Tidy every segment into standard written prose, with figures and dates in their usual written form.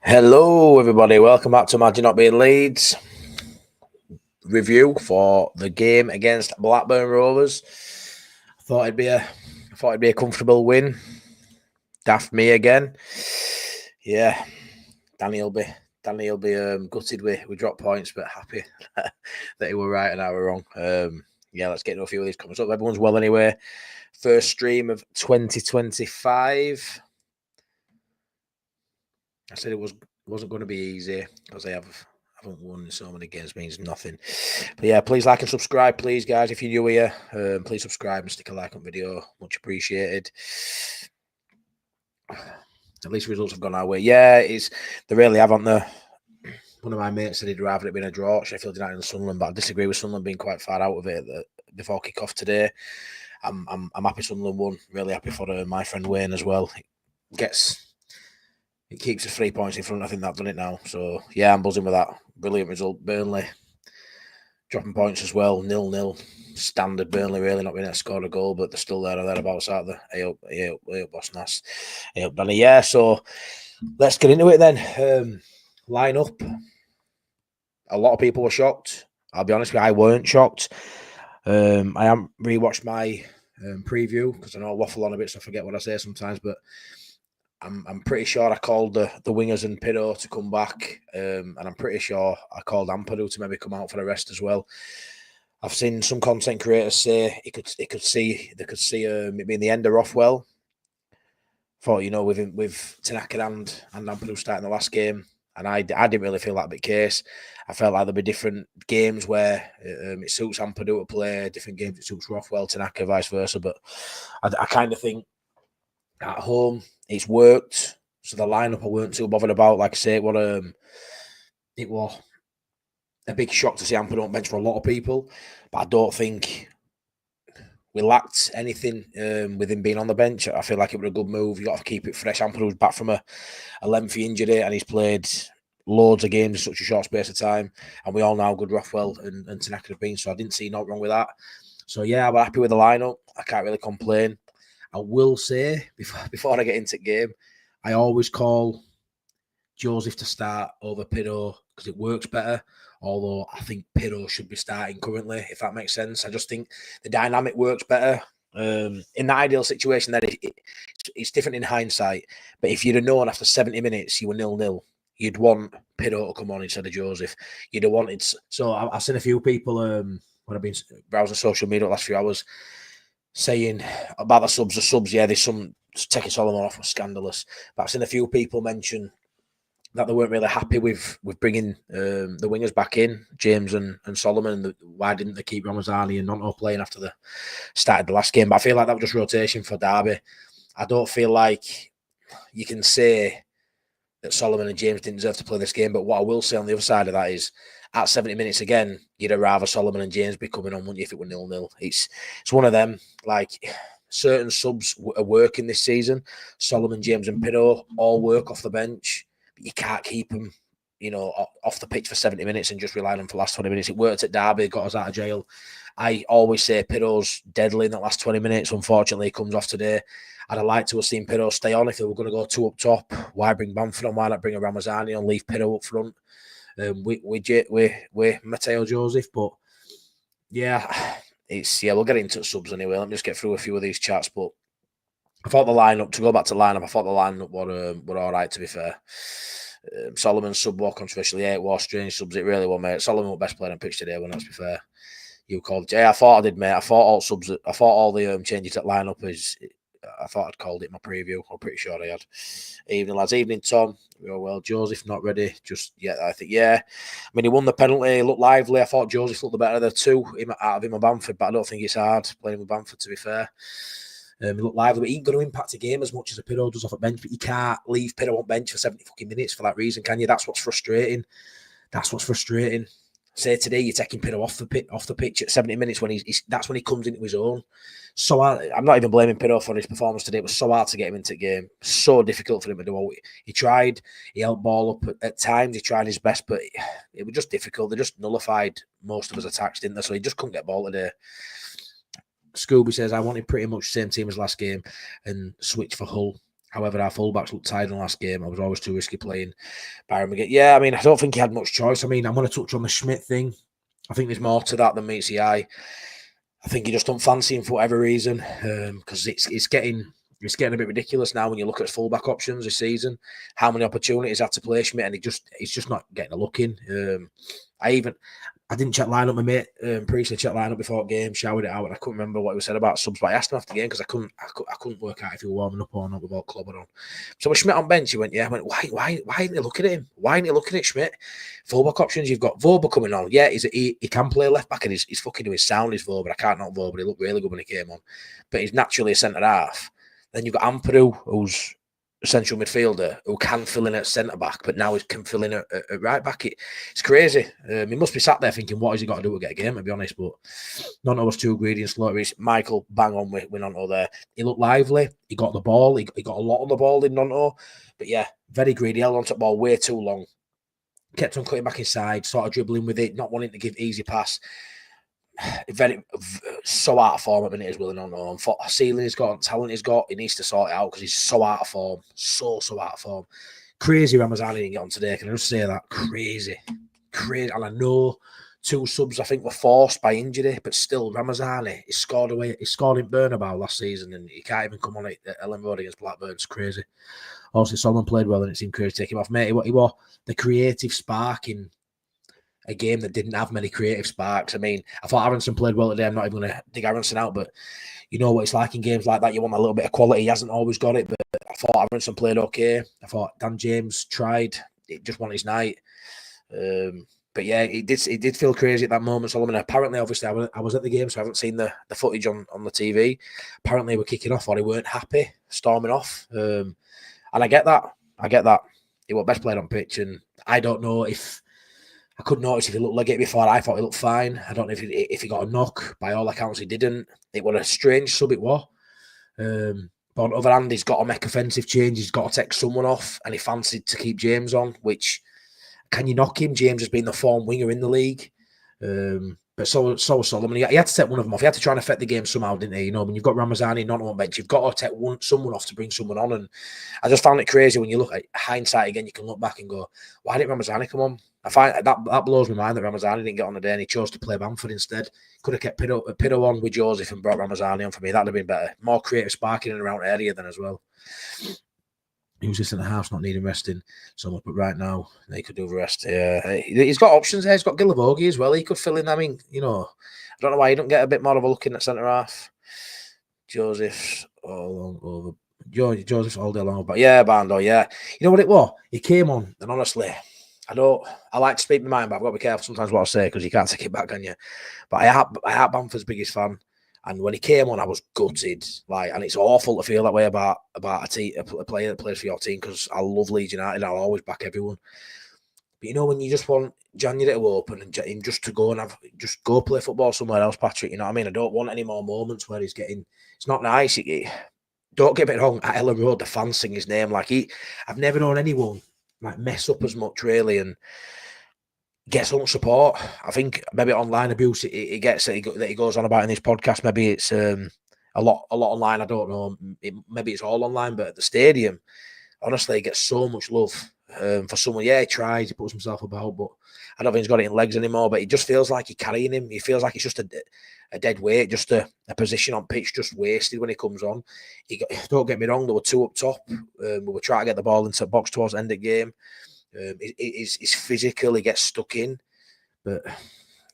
Hello, everybody. Welcome back to Imagine Not Being Leeds review for the game against Blackburn Rovers. I thought it'd be a comfortable win. Daft me again. Yeah, Daniel will be gutted we dropped points, but happy that he were right and I were wrong. Let's get into a few of these comments up. Everyone's well anyway. First stream of 2025. I said it wasn't going to be easy because I haven't won so many games, means nothing. But yeah, please like and subscribe, please, guys. If you're new here, please subscribe and stick a like on video. Much appreciated. At least results have gone our way. Yeah, they really haven't. One of my mates said he'd rather it been a draw at Sheffield United and Sunderland, but I disagree with Sunderland being quite far out of it before kick-off today. I'm happy Sunderland won. Really happy for my friend Wayne as well. It keeps us 3 points in front. I think they've done it now. So, yeah, I'm buzzing with that. Brilliant result. Burnley dropping points as well. 0-0. Standard. Burnley really not being able to score a goal, but they're still there or thereabouts, aren't they? Hey up, Boss Nass. Hey up, Danny. Yeah, so let's get into it then. Line up. A lot of people were shocked. I'll be honest with you, I weren't shocked. I haven't rewatched my preview because I know I waffle on a bit, so I forget what I say sometimes, but I'm pretty sure I called the wingers and Pido to come back, and I'm pretty sure I called Ampadu to maybe come out for the rest as well. I've seen some content creators say they could see it being the end of Rothwell. Thought with Tanaka and Ampadu starting the last game, and I didn't really feel that big case. I felt like there'd be different games where it suits Ampadu to play, different games it suits Rothwell, Tanaka, vice versa. But I kind of think at home it's worked, so the lineup I weren't too bothered about. Like I say, it was a big shock to see Ampadu on bench for a lot of people, but I don't think we lacked anything with him being on the bench. I feel like it was a good move. You got to keep it fresh. Ampadu's back from a lengthy injury, and he's played loads of games in such a short space of time. And we all know how good Rothwell and Tanaka have been, so I didn't see nothing wrong with that. So yeah, I'm happy with the lineup. I can't really complain. I will say, before I get into the game, I always call Joseph to start over Pido because it works better, although I think Pido should be starting currently, if that makes sense. I just think the dynamic works better. In the ideal situation, that it's different in hindsight, but if you'd have known after 70 minutes you were 0-0, you'd want Pido to come on instead of Joseph. You'd have wanted... So I've seen a few people, when I've been browsing social media the last few hours, saying about the subs, yeah, there's some taking Solomon off was scandalous. But I've seen a few people mention that they weren't really happy with bringing the wingers back in, James and Solomon. And why didn't they keep Ramazani and Nonto playing after they started the last game? But I feel like that was just rotation for Derby. I don't feel like you can say that Solomon and James didn't deserve to play this game. But what I will say on the other side of that is, at 70 minutes again, you'd have rather Solomon and James be coming on, wouldn't you, if it were 0-0? It's one of them. Like, certain subs are working this season. Solomon, James and Pido all work off the bench. But you can't keep them, off the pitch for 70 minutes and just rely on them for the last 20 minutes. It worked at Derby, got us out of jail. I always say Pido's deadly in that last 20 minutes. Unfortunately, he comes off today. I'd have liked to have seen Pido stay on if they were going to go two up top. Why bring Bamford on? Why not bring a Ramazani on, leave Pido up front? With Matteo Joseph, but yeah, we'll get into subs anyway. Let me just get through a few of these chats. But I thought the lineup, to go back to lineup, I thought the lineup were all right, to be fair. Solomon's sub was controversial. Yeah, it was strange subs. It really was, mate. Solomon was best player on pitch today, when let's be fair. You called it. Yeah, I thought I did, mate. I thought all the changes at lineup I thought I'd called it in my preview. I'm pretty sure I had. Evening, lads. Evening, Tom. Well, Joseph not ready just yet, I think. Yeah. I mean, he won the penalty. He looked lively. I thought Joseph looked the better of the two out of him and Bamford, but I don't think it's hard playing with Bamford, to be fair. He looked lively, but he ain't going to impact a game as much as a Pido does off a bench. But you can't leave Pido on bench for 70 fucking minutes for that reason, can you? That's what's frustrating. Say today you're taking Pido off the pitch at 70 minutes when that's when he comes into his own. So I'm not even blaming Pido for his performance today. It was so hard to get him into the game. So difficult for him to do all. He tried. He held ball up at times. He tried his best, but it was just difficult. They just nullified most of his attacks, didn't they? So he just couldn't get ball today. Scooby says, I wanted pretty much the same team as last game and switch for Hull. However, our fullbacks looked tired in the last game. I was always too risky playing Byron McGinn. Yeah, I mean, I don't think he had much choice. I mean, I'm going to touch on the Schmidt thing. I think there's more to that than meets the eye. I think you just don't fancy him for whatever reason, because it's getting a bit ridiculous now when you look at fullback options this season. How many opportunities had to play Schmidt, and he's just not getting a look in. I didn't check lineup. My mate Priestley checked lineup before the game, showered it out, and I couldn't remember what he said about subs. But I asked him after the game because I couldn't work out if he was warming up or not without clubbing on. So with Schmidt on bench, he went, yeah. I went, why ain't he looking at him? Why ain't he looking at Schmidt? Fullback options, you've got Vober coming on. Yeah, he can play left back, and he's fucking doing sound. He's Vober. I can't knock Vober. He looked really good when he came on, but he's naturally a centre half. Then you've got Ampadu, who's central midfielder who can fill in at centre back, but now he can fill in at right back. It's crazy. He must be sat there thinking, what has he got to do to get a game, to be honest? But none of us too greedy and slow. Michael bang on with Nonto there. He looked lively. He got the ball. He got a lot of the ball in Nonto. But yeah, very greedy. Held on to the ball way too long. Kept on cutting back inside, sort of dribbling with it, not wanting to give easy pass. So out of form at the minute as well. No. Ceiling he's got, talent he's got, he needs to sort it out because he's so out of form. So out of form. Crazy Ramazani didn't get on today. Can I just say that? Crazy. And I know 2 subs I think were forced by injury, but still Ramazani, he scored in Bernabeu last season and he can't even come on at Ellen Road against Blackburn. It's crazy. Also, Solomon played well and it seemed crazy to take him off. Mate, he was the creative spark in a game that didn't have many creative sparks. I mean, I thought Aronson played well today. I'm not even going to dig Aronson out, but you know what it's like in games like that. You want a little bit of quality. He hasn't always got it, but I thought Aronson played okay. I thought Dan James tried. It just won his night. But yeah, it did feel crazy at that moment, Solomon. Apparently, obviously, I was at the game, so I haven't seen the footage on the TV. Apparently, we're kicking off or they weren't happy, storming off. And I get that. He was best played on pitch, and I don't know if I could notice if he looked like it before. I thought he looked fine. I don't know if he got a knock. By all accounts, he didn't. It was a strange sub, it was. But on the other hand, he's got to make offensive changes. He's got to take someone off, and he fancied to keep James on, which, can you knock him? James has been the form winger in the league. But so Solomon, he had to take one of them off. He had to try and affect the game somehow, didn't he? You know, when you've got Ramazani not on bench, you've got to take someone off to bring someone on. And I just found it crazy when you look at hindsight again. You can look back and go, "Why didn't Ramazani come on?" I find that blows my mind that Ramazani didn't get on the day and he chose to play Bamford instead. Could have kept Pido on with Joseph and brought Ramazani on for me. That'd have been better. More creative sparking in and around area than as well. He was just in the house, not needing resting so much. But right now, they could do the rest. Yeah, he's got options there. He's got Gilavogi as well. He could fill in. I mean, you know, I don't know why he don't get a bit more of a look in at centre half. Joseph's all over. Joseph's all day long. But yeah, Bando, yeah. You know what it was? He came on, and honestly, I like to speak my mind, but I've got to be careful sometimes what I say because you can't take it back, can you? But I had Bamford's biggest fan. And when he came on, I was gutted. And it's awful to feel that way about a player that plays for your team because I love Leeds United. I'll always back everyone. But you know, when you just want January to open and him just to go and just go play football somewhere else, Patrick. You know what I mean? I don't want any more moments where it's not nice. Don't get me wrong. At Ellen Road, the fans sing his name I've never known anyone mess up as much really and get so much support. I think maybe online abuse he gets that he goes on about in this podcast. Maybe it's a lot online. I don't know. Maybe it's all online, but at the stadium, honestly, he gets so much love for someone. Yeah, he tries, he puts himself about, but I don't think he's got it in legs anymore. But it just feels like he's carrying him. He feels like it's just a dead weight, just a position on pitch, just wasted when he comes on. Don't get me wrong, there were 2 up top. We were trying to get the ball into the box towards the end of the game. He's physical, he gets stuck in, but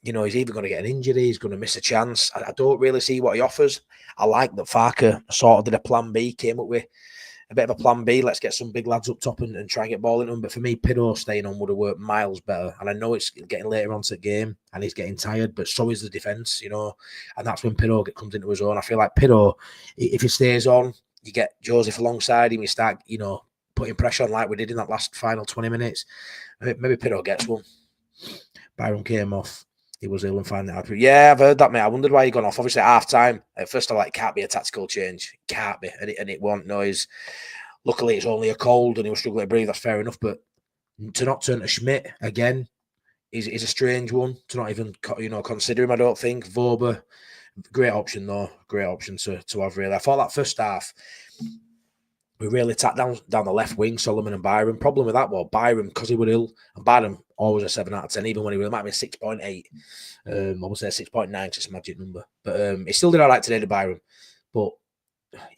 you know, he's either going to get an injury, he's going to miss a chance. I don't really see what he offers. I like that Farke sort of did a plan B, came up with a bit of a plan B. Let's get some big lads up top and try and get ball into them. But for me, Pido staying on would have worked miles better. And I know it's getting later on to the game and he's getting tired, but so is the defence, you know. And that's when Pido comes into his own. I feel like Pido, if he stays on, you get Joseph alongside him, you start, you know, putting pressure on like we did in that last final 20 minutes. Maybe Pido gets one. Byron came off. He was ill and finding it out. Yeah, I've heard that, mate. I wondered why he gone off. Obviously, at half-time, at first I can't be a tactical change. It can't be. And it won't. No, luckily, it's only a cold and he was struggling to breathe. That's fair enough. But to not turn to Schmidt again is a strange one. To not even, you know, consider him, I don't think. Vober, great option, though. Great option to have, really. I thought that first half, we really attacked down the left wing, Solomon and Byron. Problem with that was Byron, because he was ill, and Byron always a 7 out of 10, even when he was, it might be 6.8. I would say 6.9, just a magic number. But he still did all right today to Byron. But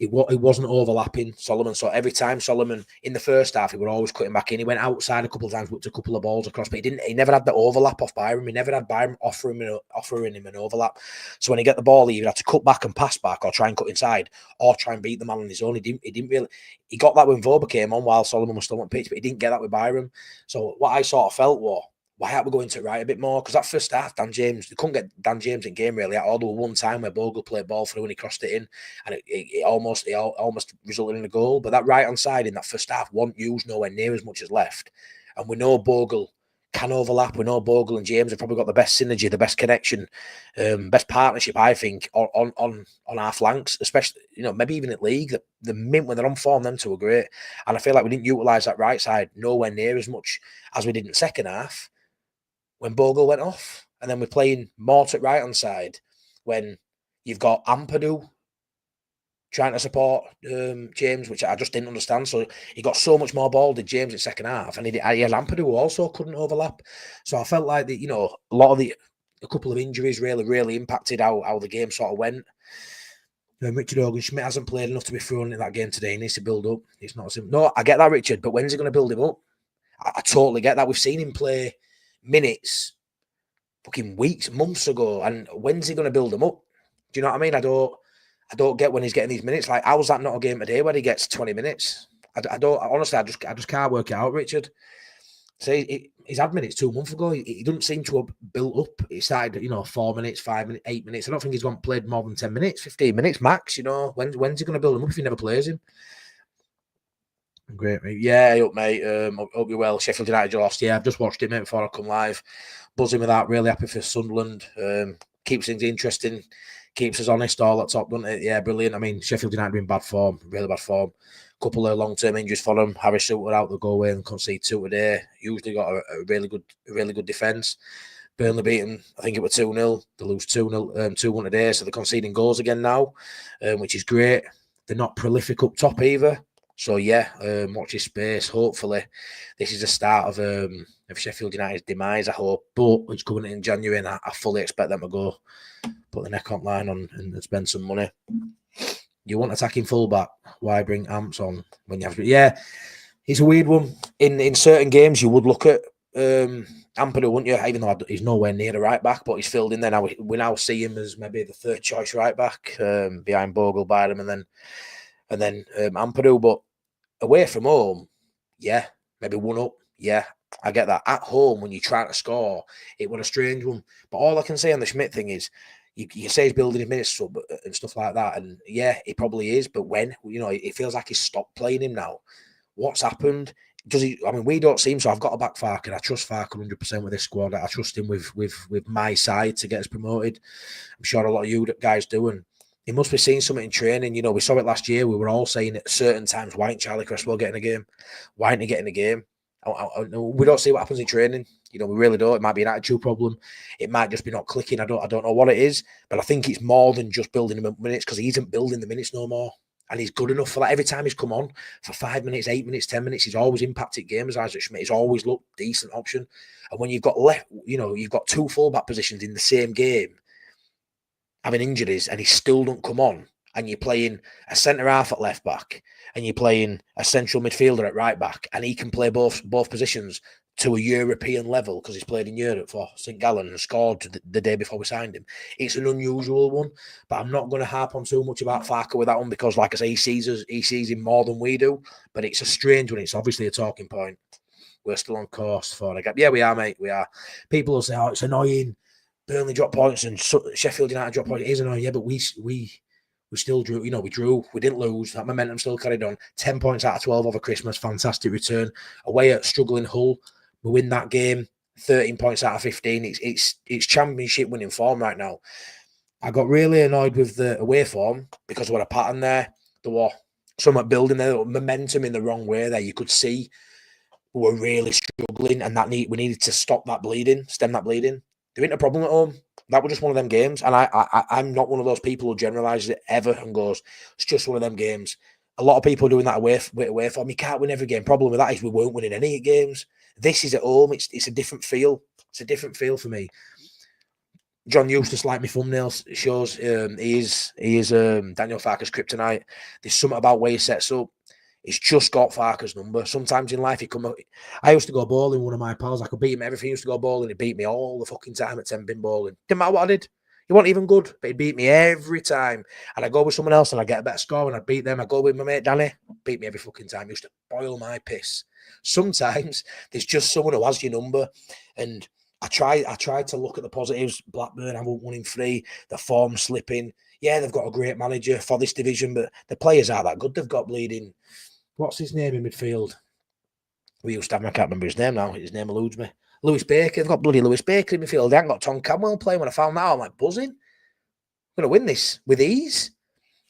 it wasn't overlapping Solomon. So every time Solomon in the first half, he would always cut him back in. He went outside a couple of times, whipped a couple of balls across, but he never had the overlap off Byron. He never had Byron offering him an overlap. So when he get the ball, he either had to cut back and pass back, or try and cut inside, or try and beat the man on his own. He didn't really. He got that when Voba came on while Solomon was still on pitch, but he didn't get that with Byron. So what I sort of felt was, why aren't we going to right a bit more? Because that first half, Dan James, they couldn't get Dan James in game really at all. There was one time where Bogle played ball through and he crossed it in, and it almost resulted in a goal. But that right hand side in that first half wasn't used nowhere near as much as left. And we know Bogle can overlap. We know Bogle and James have probably got the best synergy, the best connection, best partnership, I think, on our flanks, especially, maybe even at league. The mint when they're on form, them two are great. And I feel like we didn't utilise that right side nowhere near as much as we did in the second half, when Bogle went off. And then we're playing Mort at right-hand side when you've got Ampadu trying to support James, which I just didn't understand. So he got so much more ball, did James, in second half. And he had Ampadu who also couldn't overlap. So I felt like that, a couple of injuries really impacted how the game sort of went. Richard Hogan-Schmidt hasn't played enough to be thrown in that game today. He needs to build up. It's not simple. No, I get that, Richard, but when's he going to build him up? I totally get that. We've seen him play minutes fucking weeks, months ago, and when's he going to build them up? Do you know what I mean? I don't get when he's getting these minutes. Like, how's that not a game today where he gets 20 minutes? I don't honestly. I just can't work it out, Richard. See, he's had minutes 2 months ago. He doesn't seem to have built up. He started, 4 minutes, 5 minutes, 8 minutes. I don't think he's played more than 10 minutes, 15 minutes max. When's he going to build him up if he never plays him? Great, mate. Yeah, up, mate. Hope you're well. Sheffield United lost. Yeah, I've just watched it, mate, before I come live. Buzzing with that. Really happy for Sunderland. Keeps things interesting. Keeps us honest all at top, doesn't it? Yeah, brilliant. I mean, Sheffield United are in bad form. Really bad form. Couple of long-term injuries for them. Harry Suter out, they'll go away and concede 2 today. Usually got a really good defence. Burnley beaten, I think it was 2-0. They lose 2-0, 2-1 today. So they're conceding goals again now, which is great. They're not prolific up top either. So yeah, watch your space. Hopefully, this is the start of Sheffield United's demise, I hope. But it's coming in January, and I fully expect them to go put the neck on line on and spend some money. You want attacking fullback? Why bring Amps on when you have to? Yeah, it's a weird one. In certain games, you would look at Ampadu, wouldn't you? Even though he's nowhere near the right back, but he's filled in there now. We now see him as maybe the third choice right back behind Bogle, Byram, and then Ampadu. But away from home, yeah, maybe 1 up. Yeah, I get that. At home, when you're trying to score, it was a strange one. But all I can say on the Schmidt thing is, you say he's building his minutes up and stuff like that, and yeah, he probably is. But when it feels like he's stopped playing him now. What's happened? Does he? I mean, we don't seem so. I've got to back Farke, and I trust Farke 100% with this squad. I trust him with my side to get us promoted. I'm sure a lot of you guys do, and he must be seeing something in training. We saw it last year. We were all saying at certain times, why ain't Charlie Cresswell getting a game? Why ain't he getting a game? We don't see what happens in training. We really don't. It might be an attitude problem. It might just be not clicking. I don't know what it is, but I think it's more than just building him minutes, because he isn't building the minutes no more. And he's good enough for that. Every time he's come on for 5 minutes, 8 minutes, 10 minutes, he's always impacted games. Isaac Schmidt, he's always looked decent option. And when you've got you've got 2 fullback positions in the same game, having injuries, and he still don't come on, and you're playing a centre half at left back, and you're playing a central midfielder at right back, and he can play both positions to a European level because he's played in Europe for St. Gallen and scored the day before we signed him. It's an unusual one, but I'm not going to harp on too much about Farke with that one, because, like I say, he sees him more than we do. But it's a strange one. It's obviously a talking point. We're still on course for a gap. Yeah, we are, mate. We are. People will say, "Oh, it's annoying. Burnley drop points and Sheffield United drop points." It is annoying, yeah, but we still drew. We drew. We didn't lose. That momentum still carried on. 10 points out of 12 over Christmas. Fantastic return. Away at struggling Hull, we win that game. 13 points out of 15. It's championship winning form right now. I got really annoyed with the away form because there was a pattern there. There was somewhat building there, momentum in the wrong way there. You could see we were really struggling, and we needed to stop that bleeding, stem that bleeding. There ain't a problem at home. That was just one of them games. And I'm not one of those people who generalises it ever and goes, it's just one of them games. a lot of people are doing that away from. You can't win every game. Problem with that is we weren't winning any games. This is at home. It's a different feel. It's a different feel for me. John Eustace, like my thumbnail shows, he is Daniel Farke's kryptonite. There's something about where he sets up. He's just got Farke's number. Sometimes in life, I used to go bowling with one of my pals. I could beat him everything. He used to go bowling. He beat me all the fucking time at 10-pin bowling. Didn't matter what I did. He wasn't even good, but he beat me every time. And I go with someone else and I get a better score and I beat them. I go with my mate Danny, beat me every fucking time. He used to boil my piss. Sometimes there's just someone who has your number. And I tried to look at the positives. Blackburn, I won't 1-3. The form slipping. Yeah, they've got a great manager for this division, but the players aren't that good. They've got bleeding. What's his name in midfield? We used to have him. I can't remember his name now. His name eludes me. Lewis Baker. They've got bloody Lewis Baker in midfield. They haven't got Tom Camwell playing. When I found that out, I'm like buzzing. I'm going to win this with ease.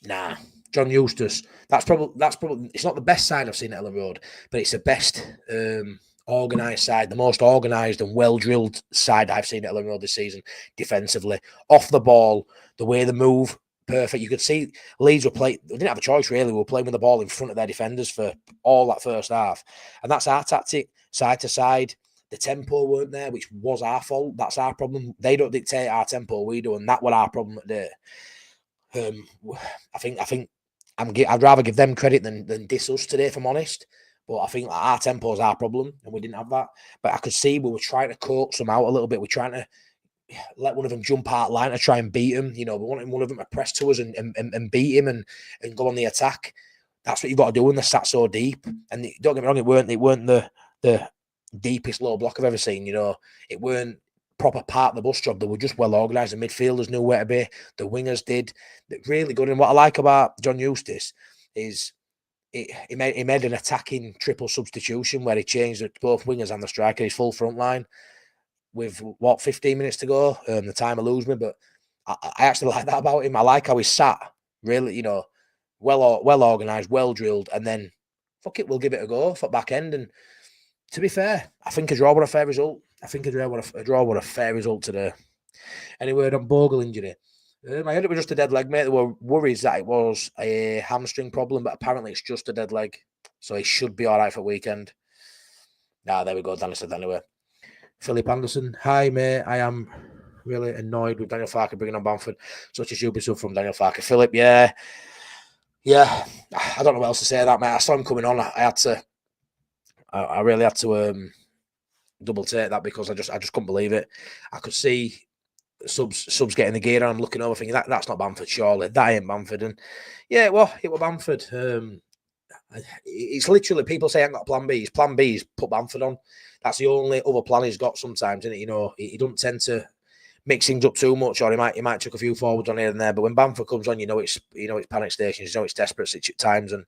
Nah. John Eustace. That's probably. It's not the best side I've seen at Ellen Road, but it's the best organised side, the most organised and well-drilled side I've seen at Ellen Road this season. Defensively, off the ball, the way they move. Perfect. You could see Leeds were playing. They didn't have a choice really. We were playing with the ball in front of their defenders for all that first half, and that's our tactic, side to side. The tempo weren't there, which was our fault. That's our problem. They don't dictate our tempo, we do, and that was our problem today. I think I'd rather give them credit than diss us today, if I'm honest. But I think our tempo is our problem, and we didn't have that. But I could see we were trying to coax them out a little bit. We're trying to let one of them jump out line to try and beat him. You know, we wanted one of them to press to us and beat him and go on the attack. That's what you've got to do when they're sat so deep. And don't get me wrong, it weren't the deepest low block I've ever seen. You know, it weren't proper part of the bus job. They were just well organised. The midfielders knew where to be. The wingers did. They're really good. And what I like about John Eustace is he made an attacking triple substitution where he changed both wingers and the striker, his full front line. With 15 minutes to go, the time will lose me, but I actually like that about him. I like how he sat, really, you know, well organised, well drilled, and then fuck it, we'll give it a go for back end. And to be fair, I think a draw was a fair result. A draw was a fair result today. Any word on Bogle injury? I heard it was just a dead leg, mate. There were worries that it was a hamstring problem, but apparently it's just a dead leg, so he should be all right for weekend. There we go. Danny said that anyway. Philip Anderson, hi mate, I am really annoyed with Daniel Farke bringing on Bamford. Such a stupid stuff from Daniel Farke. Philip, yeah, I don't know what else to say to that, mate. I saw him coming on. I really had to double take that because I just couldn't believe it. I could see subs getting the gear on. I'm looking over thinking that's not Bamford, surely. That ain't Bamford. And yeah, it was Bamford. It's literally, people say I ain't got a plan B. His plan B is put Bamford on. That's the only other plan he's got sometimes, isn't it? You know, he don't tend to mix things up too much, or he might chuck a few forwards on here and there. But when Bamford comes on, you know it's panic stations, you know it's desperate times, and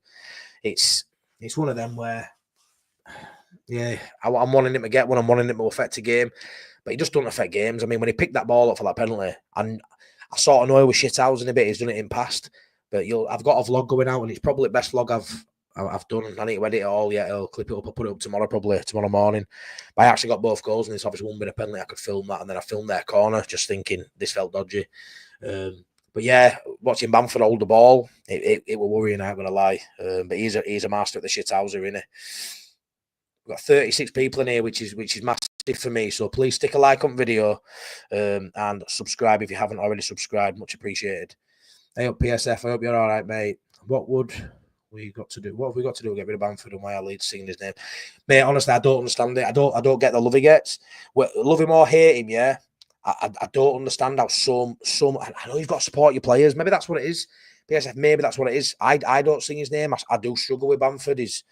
it's one of them where, yeah, I'm wanting him to get one, I'm wanting him to affect a game, but he just doesn't affect games. I mean, when he picked that ball up for that penalty, and I sort of know he was shithousing a bit, he's done it in past. But I've got a vlog going out, and it's probably the best vlog I've done. I need to edit it all yet. I'll clip it up. I'll put it up tomorrow morning. But I actually got both goals, and it's obviously one bit of penalty. I could film that, and then I filmed their corner, just thinking this felt dodgy. But yeah, watching Bamford hold the ball, it was worrying. I'm not gonna lie. But he's a master at the shithouser, isn't he? We've got 36 people in here, which is massive for me. So please stick a like on video, and subscribe if you haven't already subscribed. Much appreciated. Hey up PSF, I hope you're all right, mate. What have we got to do to get rid of Bamford, and why are Leeds singing his name? Mate, honestly, I don't understand it. I don't get the love he gets. Love him or hate him, yeah. I don't understand how some I know you've got to support your players. Maybe that's what it is. PSF, maybe that's what it is. I don't sing his name. I do struggle with Bamford. He's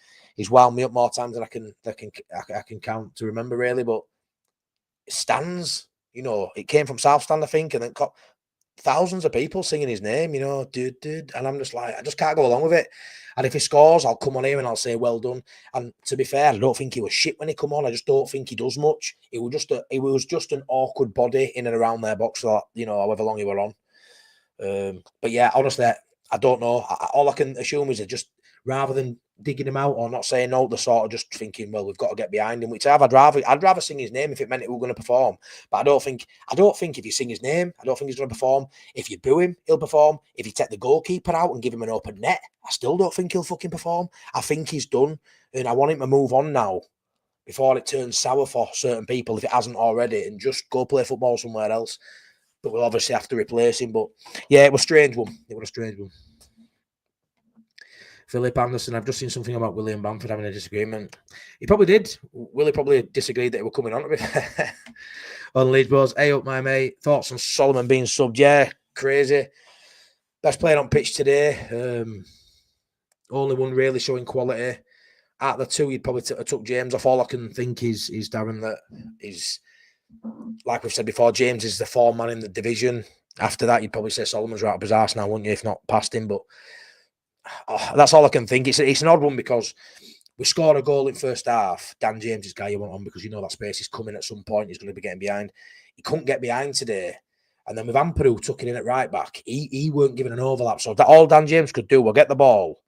wound me up more times than I can count to remember, really. But stands, you know, it came from South Stand, I think, and then thousands of people singing his name, you know, dude, and I'm just like, I just can't go along with it. And if he scores, I'll come on here and I'll say well done. And to be fair, I don't think he was shit when he come on. I just don't think he does much. It was just an awkward body in and around their box for that, you know, however long he were on. But yeah, honestly, I don't know. All I can assume is that just rather than digging him out or not saying no. They're sort of just thinking, well, we've got to get behind him. Which I'd rather sing his name if it meant we were going to perform. But I don't think if you sing his name, I don't think he's going to perform. If you boo him, he'll perform. If you take the goalkeeper out and give him an open net, I still don't think he'll fucking perform. I think he's done, and I want him to move on now before it turns sour for certain people if it hasn't already, and just go play football somewhere else. But we'll obviously have to replace him. But yeah, it was a strange one. Philip Anderson, I've just seen something about William Bamford having a disagreement. He probably did. Willie probably disagreed that he were coming on, to be fair. On Leeds Bros, hey up my mate. Thoughts on Solomon being subbed? Yeah, crazy. Best player on pitch today. Only one really showing quality. Out of the two, you'd probably took James off. All I can think is Darren, that is, like we've said before, James is the form man in the division. After that, you'd probably say Solomon's right up his arse now, wouldn't you, if not past him? But that's all I can think. It's an odd one because we scored a goal in first half. Dan James is the guy you want on because you know that space is coming at some point. He's going to be getting behind. He couldn't get behind today. And then with Ampadu tucking in at right back, he weren't given an overlap. So that all Dan James could do was get the ball.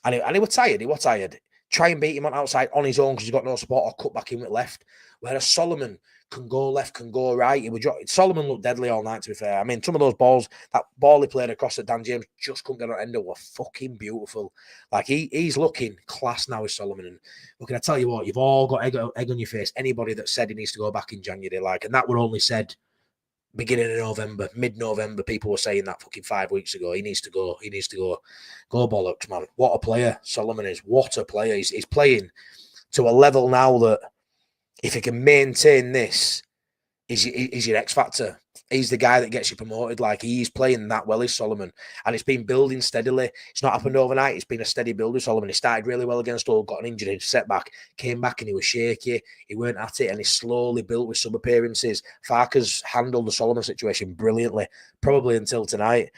And he was tired. Try and beat him on outside on his own because he's got no support, or cut back in with left. Whereas Solomon can go left, can go right. Solomon looked deadly all night, to be fair. I mean, some of those balls, that ball he played across at Dan James just couldn't get on end of, were fucking beautiful. Like, he's looking class now with Solomon. And look, I tell you what, you've all got egg on your face. Anybody that said he needs to go back in January, and that were only said beginning of November, mid-November, people were saying that fucking 5 weeks ago. He needs to go. Go bollocks, man. What a player Solomon is. What a player. He's playing to a level now that if he can maintain this, he's your X factor. He's the guy that gets you promoted. Like, he's playing that well, is Solomon. And it's been building steadily. It's not happened overnight. It's been a steady build with Solomon. He started really well against Hull, got an injury, setback, came back and he was shaky. He weren't at it and he slowly built with some appearances. Farke's handled the Solomon situation brilliantly, probably until tonight.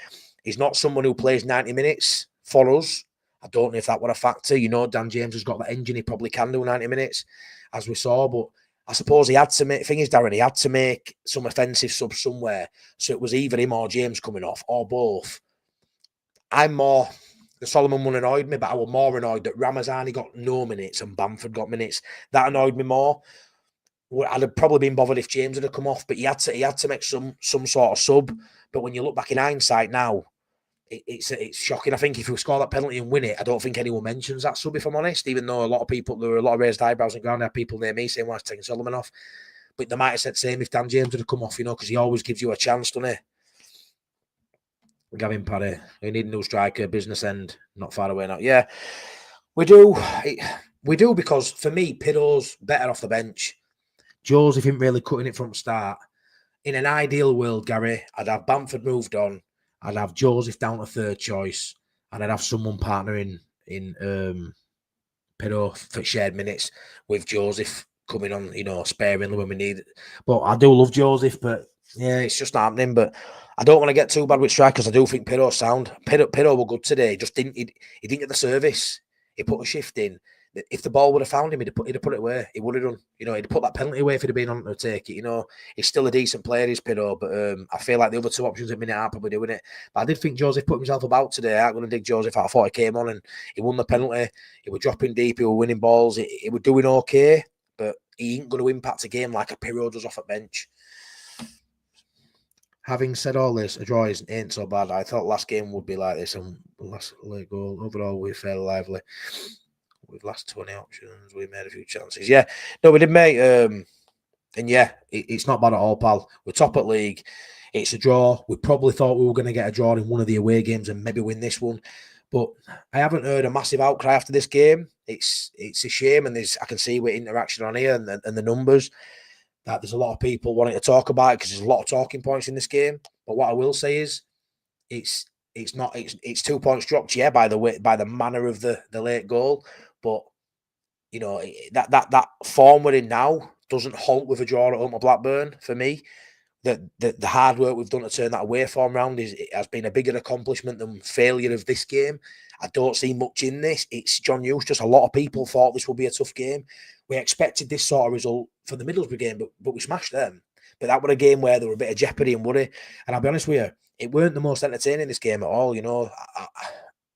He's not someone who plays 90 minutes for us. I don't know if that were a factor. You know, Dan James has got that engine. He probably can do 90 minutes, as we saw, but I suppose he had to make, thing is, Darren, he had to make some offensive subs somewhere. So it was either him or James coming off, or both. The Solomon one annoyed me, but I was more annoyed that Ramazani got no minutes and Bamford got minutes. That annoyed me more. I'd have probably been bothered if James had come off, but he had to make some sort of sub. But when you look back in hindsight now, it's shocking. I think if we score that penalty and win it, I don't think anyone mentions that sub, if I'm honest, even though there were a lot of raised eyebrows and ground. There people near me saying, why is taking Solomon off? But they might have said the same if Dan James had come off, because he always gives you a chance, doesn't he? Gavin Parry, we need a new striker, business end, not far away now. Yeah, we do. We do, because for me, Piro's better off the bench. Joseph isn't really cutting it from the start. In an ideal world, Gary, I'd have Bamford moved on. I'd have Joseph down to third choice, and I'd have someone partnering in Pero for shared minutes with Joseph coming on, sparingly when we need it. But I do love Joseph, but yeah, it's just not happening. But I don't want to get too bad with strikers. I do think Piro's sound. Piro were good today. Just he didn't get the service. He put a shift in. If the ball would have found him, he'd have put it away. He would have done. He'd put that penalty away if he'd have been on to take it. He's still a decent player, he's Piro, but I feel like the other two options at minute are probably doing it. But I did think Joseph put himself about today. I'm going to dig Joseph out. I thought he came on and he won the penalty. He was dropping deep. He was winning balls. He was doing okay, but he ain't going to impact a game like a Piro does off a bench. Having said all this, a draw ain't so bad. I thought last game would be like this, and last late goal. Overall, we're fairly lively. We've last 20 options. We made a few chances. Yeah. No, we did, mate. And yeah, it's not bad at all, pal. We're top at league. It's a draw. We probably thought we were going to get a draw in one of the away games and maybe win this one. But I haven't heard a massive outcry after this game. It's a shame. And I can see with interaction on here and the numbers that there's a lot of people wanting to talk about it because there's a lot of talking points in this game. But what I will say is it's 2 points dropped, yeah, by the manner of the late goal. But that form we're in now doesn't halt with a draw at home to Blackburn for me. The hard work we've done to turn that away form round has been a bigger accomplishment than failure of this game. I don't see much in this. It's John Eustace. A lot of people thought this would be a tough game. We expected this sort of result for the Middlesbrough game, but we smashed them. But that was a game where there were a bit of jeopardy and worry. And I'll be honest with you, it weren't the most entertaining this game at all.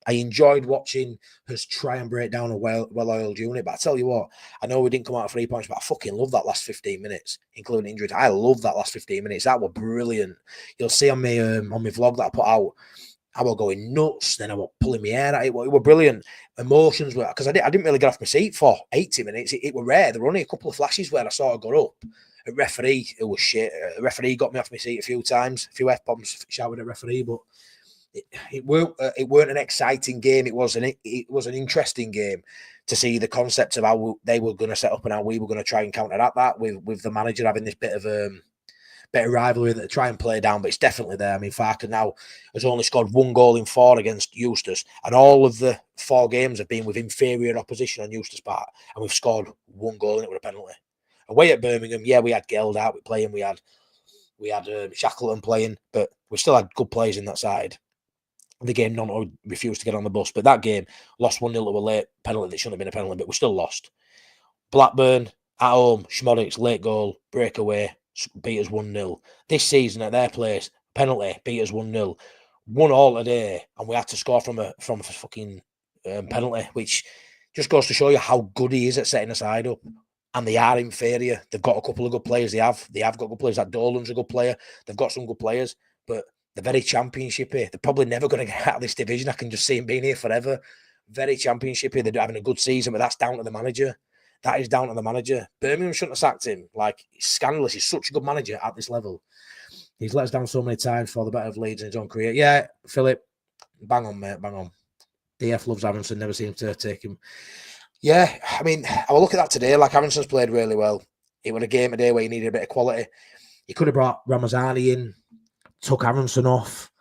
I enjoyed watching us try and break down a well-oiled unit. But I tell you what, I know we didn't come out of 3 points, but I fucking love that last 15 minutes, including injuries. I love that last 15 minutes. That were brilliant. You'll see on my vlog that I put out, I was going nuts. Then I was pulling my hair out. It were brilliant. Emotions were, because I didn't really get off my seat for 80 minutes. It were rare. There were only a couple of flashes where I sort of got up. A referee, it was shit. A referee got me off my seat a few times. A few F-bombs shouted at referee, but it weren't an exciting game. It was an interesting game to see the concept of how they were going to set up and how we were going to try and counteract that with the manager having this bit of rivalry that they try and play down, but it's definitely there. I mean, Farke now has only scored 1 goal in 4 against Eustace, and all of the 4 games have been with inferior opposition on Eustace part, and we've scored 1 goal in it with a penalty. Away at Birmingham, yeah, we had Geld out playing, we had Shackleton playing, but we still had good players in that side. The game, Nonto refused to get on the bus, but that game lost 1-0 to a late penalty that shouldn't have been a penalty, but we still lost. Blackburn at home, Schmodic's late goal, breakaway, beat us 1-0. This season at their place, penalty, beat us 1-0. 1-1 today, and we had to score from a fucking penalty, which just goes to show you how good he is at setting a side up. And they are inferior. They've got a couple of good players. They have got good players. That Dolan's a good player. They've got some good players, but they're very championshipy. They're probably never going to get out of this division. I can just see him being here forever. Very championshipy. They're having a good season, but that's down to the manager. That is down to the manager. Birmingham shouldn't have sacked him. Like, it's scandalous. He's such a good manager at this level. He's let us down so many times for the better of Leeds in his own career. Yeah, Philip, bang on, mate, bang on. DF loves Aronson, never seems to take him. Yeah, I mean, I will look at that today. Like, Aronson's played really well. It was a game today where you needed a bit of quality. You could have brought Ramazani in, took Aronson off,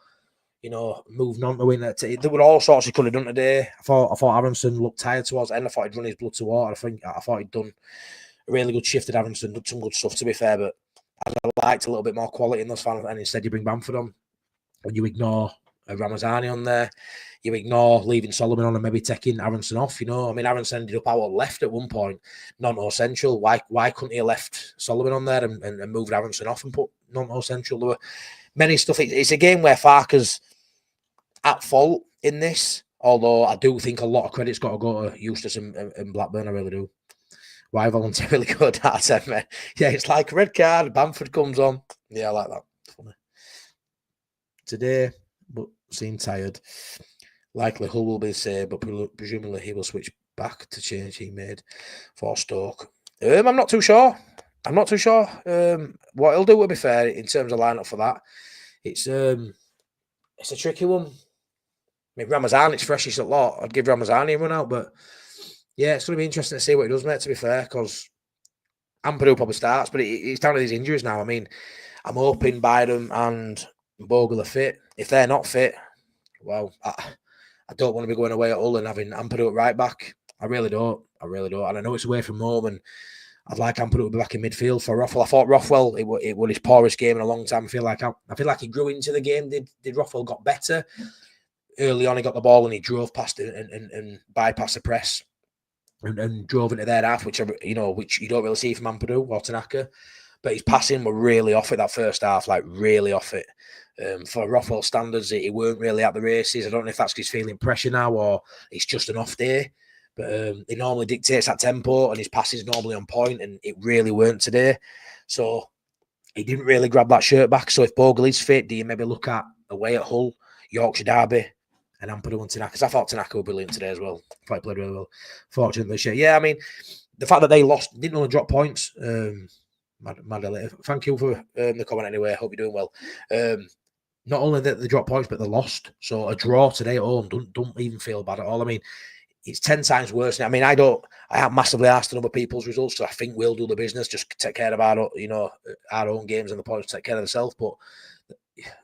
moved on to win. There were all sorts he could have done today. I thought Aronson looked tired towards the end. I thought he'd run his blood to water. I thought he'd done a really good shift at Aronson, done some good stuff, to be fair, but I liked a little bit more quality in those finals, and instead you bring Bamford on, and you ignore Ramazani on there. You ignore leaving Solomon on and maybe taking Aronson off. I mean, Aronson ended up out left at one point, non-essential. Why couldn't he have left Solomon on there and moved Aronson off and put non-essential? There were many stuff. It's a game where Farke's at fault in this, although I do think a lot of credit's got to go to Eustace and Blackburn. I really do. Why voluntarily go down? Yeah, it's like a red card. Bamford comes on. Yeah, I like that. Funny. Today, but seemed tired. Likely Hull will be the same, but presumably he will switch back to change he made for Stoke. I'm not too sure. What he'll do, will be fair, in terms of lineup for that. It's a tricky one. I mean, Ramazani, it's freshest a lot. I'd give Ramazani a run out, but yeah, it's going to be interesting to see what he does, mate, to be fair, because Ampadu probably starts, but it's down to these injuries now. I mean, I'm hoping Biden and Bogle are fit. If they're not fit, well, I don't want to be going away at Hull and having Ampadu at right back. I really don't. And I know it's away from home, and I'd like Ampadu to be back in midfield for Rothwell. I thought Rothwell, it was his poorest game in a long time. I feel like he grew into the game. Did Rothwell got better? Early on, he got the ball and he drove past it and bypassed the press and drove into their half, which you don't really see from Ampadu or Tanaka. But his passing were really off it that first half, like really off it. For Rothwell standards, he weren't really at the races. I don't know if that's because he's feeling pressure now or it's just an off day. But he normally dictates that tempo and his pass is normally on point, and it really weren't today. So he didn't really grab that shirt back. So if Bogle is fit, do you maybe look at away at Hull, Yorkshire Derby, and Ampadu and Tanaka? Because I thought Tanaka was brilliant today as well. I thought he played really well. Fortunately, yeah, I mean, the fact that they lost, didn't only drop points. Thank you for the comment anyway. I hope you're doing well. Not only that they dropped points, but they lost. So a draw today at home don't even feel bad at all. I mean, it's 10 times worse. I mean, I haven't massively asked on other people's results, so I think we'll do the business, just take care of our own games and the points, take care of themselves. But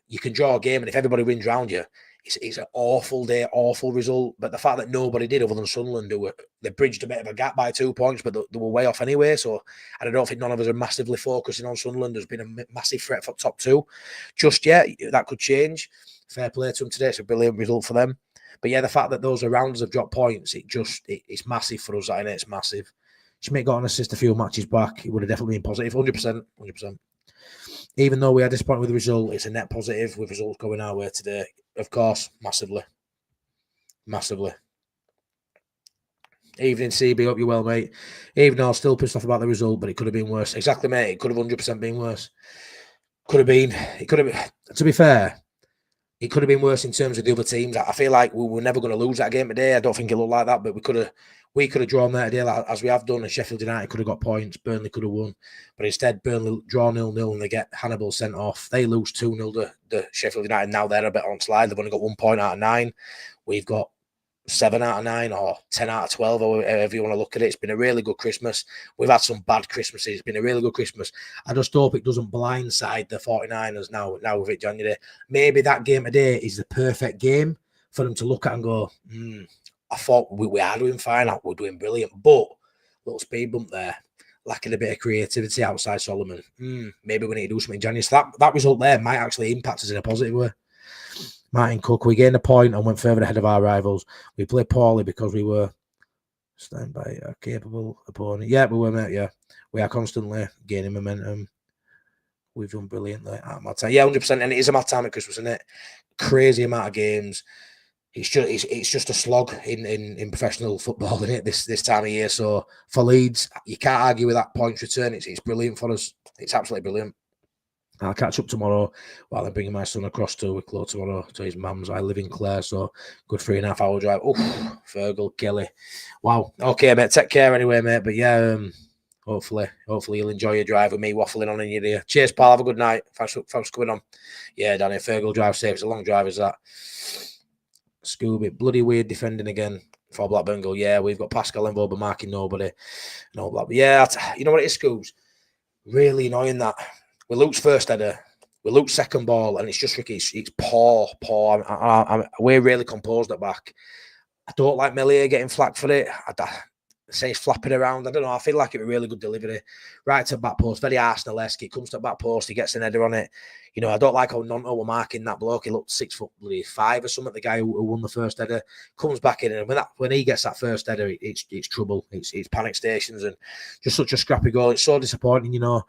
you can draw a game, and if everybody wins round you, it's an awful day, awful result. But the fact that nobody did other than Sunderland, they bridged a bit of a gap by 2 points, but they were way off anyway. So I don't think none of us are massively focusing on Sunderland. There's been a massive threat for top 2 just yet. That could change. Fair play to them today. It's a brilliant result for them. But yeah, the fact that those around us have dropped points, it's massive for us. It's massive. Schmidt got an assist a few matches back. It would have definitely been positive, 100%. Even though we are disappointed with the result, it's a net positive with results going our way today. Of course, massively. Massively. Evening CB, hope you're well, mate. Even though I'm still pissed off about the result, but it could have been worse. Exactly, mate. It could have 100% been worse. Could have been. It could have. To be fair, it could have been worse in terms of the other teams. I feel like we were never going to lose that game today. I don't think it looked like that, but we could have drawn there today, as we have done, and Sheffield United could have got points. Burnley could have won, but instead Burnley draw 0-0 and they get Hannibal sent off. They lose 2-0 to the Sheffield United. Now they're a bit on slide. They've only got 1 point out of 9. We've got 7 out of 9 or 10 out of 12, or however you want to look at it. It's been a really good Christmas. We've had some bad Christmases. It's been a really good Christmas. I just hope it doesn't blindside the 49ers now with it January. Maybe that game today is the perfect game for them to look at and go, I thought we are doing fine. We're doing brilliant. But little speed bump there. Lacking a bit of creativity outside Solomon. Maybe we need to do something in January. So that result there might actually impact us in a positive way. Martin Cook, we gained a point and went further ahead of our rivals. We played poorly because we were stand by a capable opponent. Yeah, we were, mate. Yeah, we are constantly gaining momentum. We've done brilliantly at my time. Yeah, 100%. And it is a mad time at Christmas, isn't it? Crazy amount of games. It's just a slog in professional football, isn't it? This time of year. So for Leeds, you can't argue with that points return. It's brilliant for us. It's absolutely brilliant. I'll catch up tomorrow while I'm bringing my son across to Wicklow tomorrow to his mum's. I live in Clare, so good 3.5 hour drive. Oof, Fergal, Kelly. Wow. Okay, mate. Take care anyway, mate. But yeah, hopefully you'll enjoy your drive with me waffling on in your ear. Cheers, pal. Have a good night. Thanks for coming on. Yeah, Danny, Fergal, drive safe. It's a long drive, is that? Scooby, bloody weird defending again for Blackburn goal. Yeah, we've got Pascal and Voba marking nobody. No Blackburn. Yeah, you know what it is, Scoobs? Really annoying that. We Luke's first header, we Luke's second ball, and it's just Ricky. It's poor. We're really composed at back. I don't like Melia getting flack for it. I say he's flapping around. I don't know. I feel like it was a really good delivery. Right to back post, very Arsenal-esque. It comes to back post, he gets an header on it. You know, I don't like how Nonto were marking that bloke. He looked 6'5" or something. The guy who won the first header comes back in, and when he gets that first header, it's trouble. It's panic stations, and just such a scrappy goal. It's so disappointing, you know.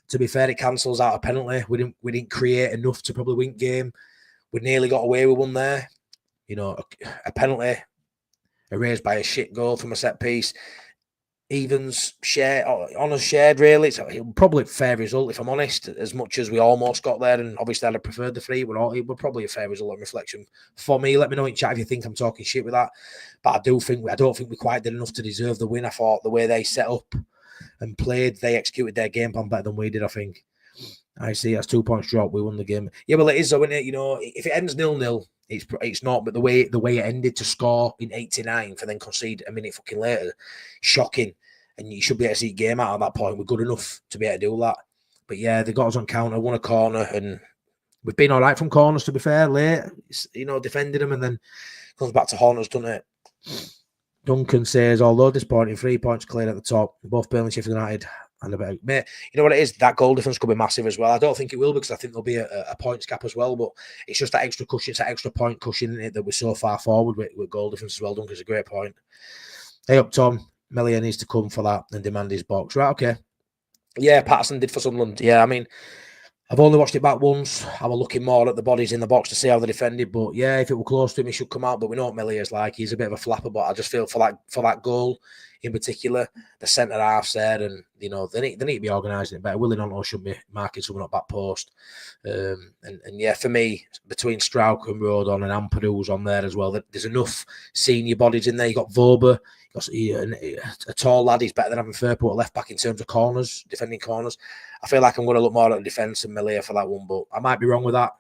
To be fair, it cancels out a penalty. We didn't create enough to probably win game. We nearly got away with one there. You know, a penalty erased by a shit goal from a set piece. Evens shared, honours shared, really. It's probably a fair result, if I'm honest, as much as we almost got there. And obviously, I'd have preferred the 3. It would probably a fair result and reflection for me. Let me know in chat if you think I'm talking shit with that. But I don't think we quite did enough to deserve the win. I thought the way they set up and played, they executed their game plan better than we did, I think. I see, that's 2 points drop. We won the game. Yeah, well, it is, though, isn't it? You know, if it ends 0-0, it's not. But the way it ended to score in 89 and then concede a minute fucking later, shocking. And you should be able to see game out at that point. We're good enough to be able to do that. But yeah, they got us on counter, won a corner, and we've been all right from corners, to be fair, late. You know, defending them, and then comes back to haunt us, doesn't it? Duncan says, although disappointing, 3 points clear at the top, both Burnley, Sheffield United, and a bit. Mate, you know what it is? That goal difference could be massive as well. I don't think it will, because I think there'll be a points gap as well. But it's just that extra cushion, it's that extra point cushion in it that we're so far forward with goal difference as well. Duncan's a great point. Hey up, Tom. Melia needs to come for that and demand his box. Right, okay. Yeah, Patterson did for Sunderland. Yeah, I mean, I've only watched it back once. I was looking more at the bodies in the box to see how they defended. But yeah, if it were close to him, he should come out. But we know what Melia's like. He's a bit of a flapper. But I just feel for that goal in particular, the centre half's there, and you know they need to be organising it better. Willie Nonto should be marking someone up back post. And yeah, for me, between Strauch and Rodon and Ampadu's on there as well, there's enough senior bodies in there. You got Voba. A tall lad. He's better than having Firpo at left back in terms of corners, defending corners. I feel like I'm going to look more at the defence and Melia for that one, but I might be wrong with that.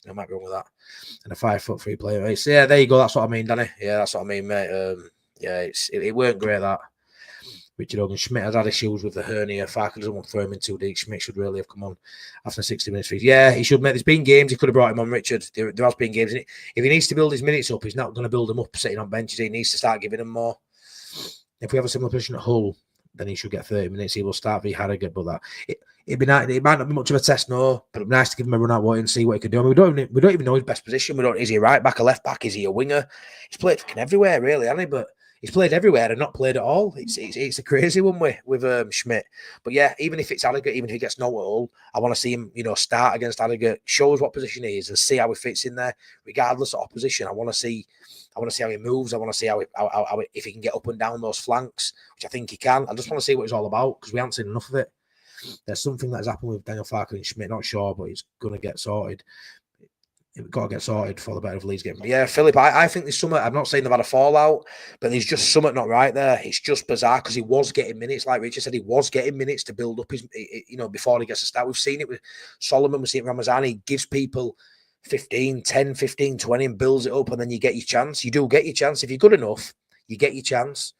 And a 5'3" player. So yeah, there you go. That's what I mean, Danny. Yeah, that's what I mean, mate. Yeah, it weren't great, that. Richard Hogan. Schmidt has had issues with the hernia. Farke doesn't want to throw him in too deep. Schmidt should really have come on after 60 minutes. Yeah, he should, mate. There's been games he could have brought him on, Richard. There has been games. If he needs to build his minutes up, he's not going to build them up sitting on benches. He needs to start giving them more. If we have a similar position at Hull, then he should get 30 minutes. He will start v Harrogate, but it'd be nice. It might not be much of a test, no, but it'd be nice to give him a run out and see what he can do. I mean, we don't even know his best position. Is he a right back, a left back? Is he a winger? He's played fucking everywhere, really, hasn't he? But He's played everywhere and not played at all. It's a crazy one with Schmidt. But yeah, even if it's Alligator, even if he gets no at all, I want to see him, start against Alligator, show us what position he is, and see how he fits in there, regardless of opposition. I want to see how he moves. I want to see if he can get up and down those flanks, which I think he can. I just want to see what he's all about because we haven't seen enough of it. There's something that has happened with Daniel Farke and Schmidt. Not sure, but it's going to get sorted. It's got to get sorted for the better of Leeds game. But yeah, Philip, I think there's something. I'm not saying they've had a fallout, but there's just something not right there. It's just bizarre because he was getting minutes, like Richard said, he was getting minutes to build up his, before he gets to start. We've seen it with Solomon, we've seen it with Ramazani. He gives people 10, 15, 20 and builds it up, and then you get your chance. You do get your chance. If you're good enough, you get your chance.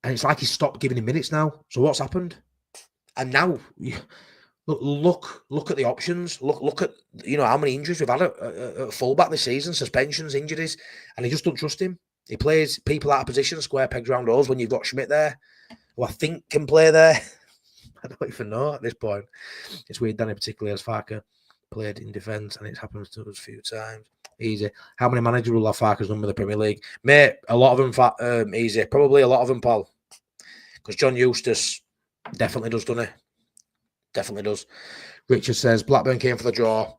And it's like he stopped giving him minutes now. So what's happened? And now... Look at the options. Look at how many injuries we've had at fullback this season, suspensions, injuries, and he just don't trust him. He plays people out of position, square pegs round holes. When you've got Schmidt there, who I think can play there, I don't even know at this point. It's weird, Danny, particularly as Farke played in defence, and it's happened to us a few times. Easy. How many managers will have Farke's number in the Premier League, mate? A lot of them. Easy, probably a lot of them, pal. Because John Eustace definitely does, doesn't he? Definitely does. Richard says Blackburn came for the draw,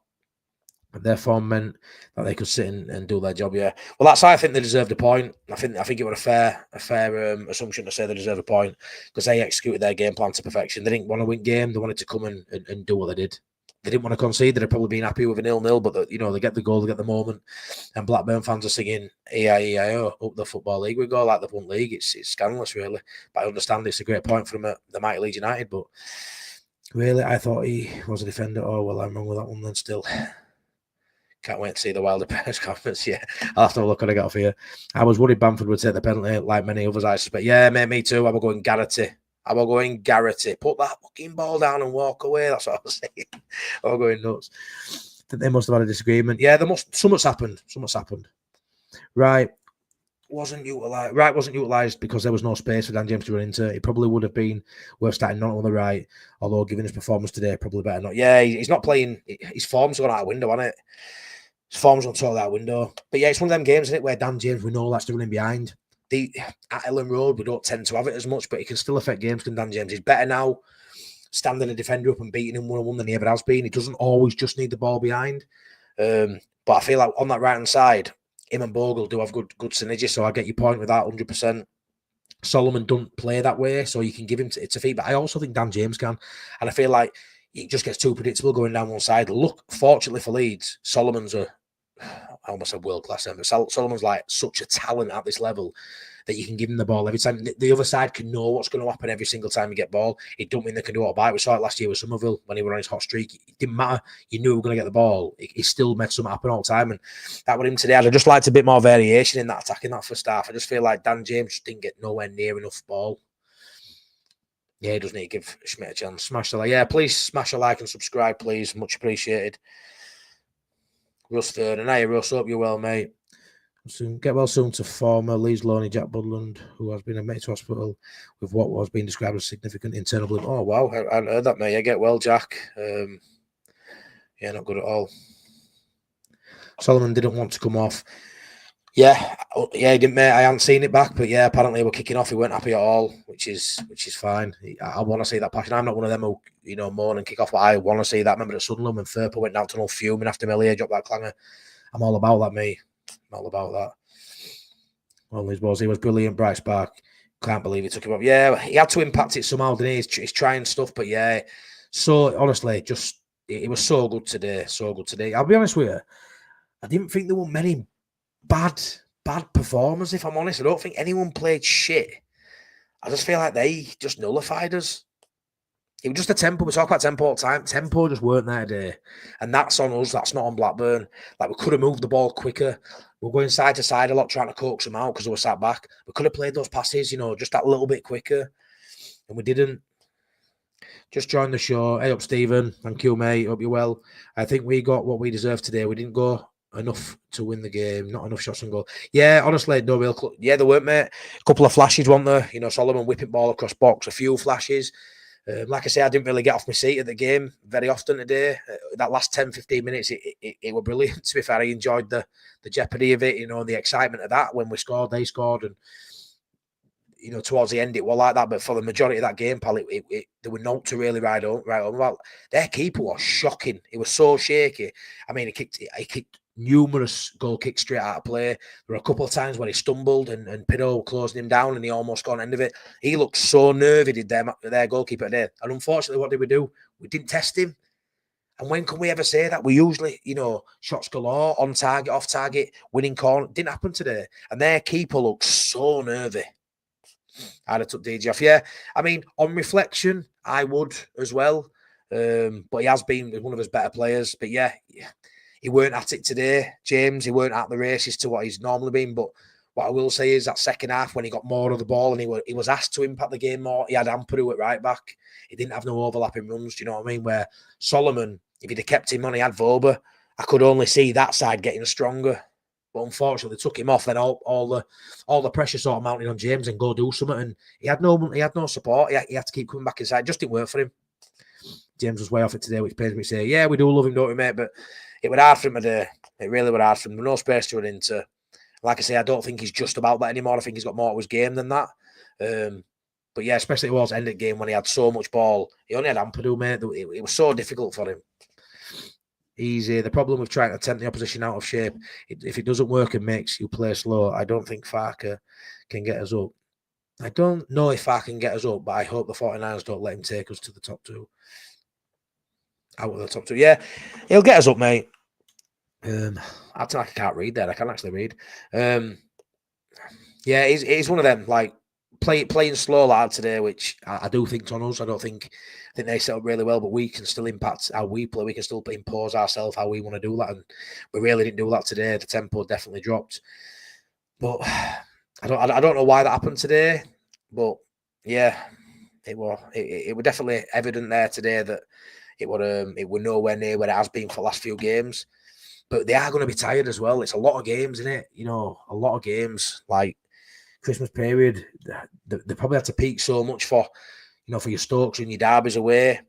and their form meant that they could sit and do their job. Yeah, well, that's how I think they deserved a point. I think it was a fair assumption to say they deserve a point because they executed their game plan to perfection. They didn't want to win game; they wanted to come and do what they did. They didn't want to concede. They'd have probably been happy with a 0-0, but they get the goal, they get the moment. And Blackburn fans are singing E-I-E-I-O up the Football League. We go like they've won league. It's scandalous, really. But I understand it's a great point from the mighty Leeds United, but. Really, I thought he was a defender. Oh, well, I'm wrong with that one then still. Can't wait to see the Wilder press conference. Yeah, I'll have to have a look what I got for you. I was worried Bamford would take the penalty like many others, I suspect. Yeah, mate, me too. I will go in Garrity. Put that fucking ball down and walk away. That's what I was saying. I was going nuts. I think they must have had a disagreement. Yeah, something's happened. Right. Wasn't utilised because there was no space for Dan James to run into. It probably would have been worth starting not on the right, although given his performance today, probably better not. Yeah, he's not playing. His form's gone out the window, hasn't it? His form's gone totally out the window. But yeah, it's one of them games, isn't it, where Dan James, we know that's running behind. At Ellen Road, we don't tend to have it as much, but it can still affect games. Can Dan James? He's better now standing a defender up and beating him 1-on-1 than he ever has been. He doesn't always just need the ball behind. But I feel like on that right-hand side, him and Bogle do have good synergy, so I get your point with that 100%. Solomon don't play that way, so you can give him to feet, but I also think Dan James can, and I feel like it just gets too predictable going down one side. Look, fortunately for Leeds, Solomon's I almost said world-class, but Solomon's like such a talent at this level that you can give him the ball every time. The other side can know what's going to happen every single time you get ball. It don't mean they can do it all by. We saw it last year with Somerville when he was on his hot streak. It didn't matter. You knew we were going to get the ball. He still made something happen all the time. And that with him today, I'd just liked a bit more variation in that attacking that first half. I just feel like Dan James just didn't get nowhere near enough ball. Yeah, he does need to give Schmidt a chance. Smash the like. Yeah, please smash a like and subscribe, please. Much appreciated. Russ Third. And hey, Russ, hope you're well, mate. Get well soon to former Leeds loanee Jack Budland, who has been admitted to hospital with what was being described as significant internal bleeding. Oh, wow. I hadn't heard that, mate. Yeah, get well, Jack. Yeah, not good at all. Solomon didn't want to come off. Yeah, he didn't, mate. I hadn't seen it back, but yeah, apparently we're kicking off. He weren't happy at all, which is fine. I want to see that passion. I'm not one of them who, moan and kick off, but I want to see that. Remember at Sunderland when Thurper went down to no fuming after Melia dropped that clanger. I'm all about that, mate. I'm all about that. Well, he was brilliant, bright spark. Can't believe he took him up. Yeah, he had to impact it somehow, didn't he? He's trying stuff, but yeah. So, honestly, it was so good today. So good today. I'll be honest with you. I didn't think there were many bad performers, if I'm honest. I don't think anyone played shit. I just feel like they just nullified us. It was just a tempo. We talk about tempo all the time. Tempo just weren't there today. And that's on us. That's not on Blackburn. Like, we could have moved the ball quicker. We were going side to side a lot, trying to coax them out because they were sat back. We could have played those passes, just that little bit quicker. And we didn't. Just joined the show. Hey up, Stephen. Thank you, mate. Hope you're well. I think we got what we deserved today. We didn't go enough to win the game. Not enough shots on goal. Yeah, honestly, no real. Yeah, there weren't, mate. A couple of flashes, weren't there? Solomon whipping ball across box. A few flashes. Like I say, I didn't really get off my seat at the game very often today. That last 10, 15 minutes, it were brilliant. To be fair, I enjoyed the jeopardy of it, the excitement of that. When we scored, they scored, and towards the end it was like that. But for the majority of that game, pal, there were no to really ride on. Well, their keeper was shocking. He was so shaky. I mean, he kicked numerous goal kicks straight out of play. There were a couple of times when he stumbled and Pido closing him down and he almost got on the end of it. He looked so nervy, did their goalkeeper today. And unfortunately, what did we do? We didn't test him. And when can we ever say that? We usually, shots galore, on target, off target, winning corner. Didn't happen today. And their keeper looked so nervy. I'd have took DJ off. Yeah, I mean, on reflection, I would as well. But he has been one of his better players. But yeah, he weren't at it today, James. He weren't at the races to what he's normally been. But what I will say is that second half, when he got more of the ball and he was asked to impact the game more, he had Ampadu at right back. He didn't have no overlapping runs. Do you know what I mean? Where Solomon, if he'd have kept him on, he had Voba. I could only see that side getting stronger. But unfortunately, they took him off. Then all the pressure sort of mounted on James and go do something. And he had no support. He had to keep coming back inside. It just didn't work for him. James was way off it today, which pains me to say. Yeah, we do love him, don't we, mate? But it was hard for him today. It really was hard for him. No space to run into. Like I say, I don't think he's just about that anymore. I think he's got more to his game than that. But yeah, especially towards the end of the game when he had so much ball. He only had Ampadu, mate. It was so difficult for him. Easy. The problem with trying to tempt the opposition out of shape, if it doesn't work and makes you play slow, I don't think Farke can get us up. I don't know if Farke can get us up, but I hope the 49ers don't let him take us to the top two. Out of the top two. Yeah, he'll get us up, mate. I can't read that. I can't actually read. Yeah, he's one of them, like, playing slow like today, which I do think's on us. I think they set up really well, but we can still impact how we play. We can still impose ourselves how we want to do that, and we really didn't do that today. The tempo definitely dropped, but I don't know why that happened today. But yeah, it was definitely evident there today that it were nowhere near where it has been for the last few games. But they are going to be tired as well. It's a lot of games, isn't it? A lot of games like Christmas period. They probably had to peak so much for your Stokes and your Derbies away.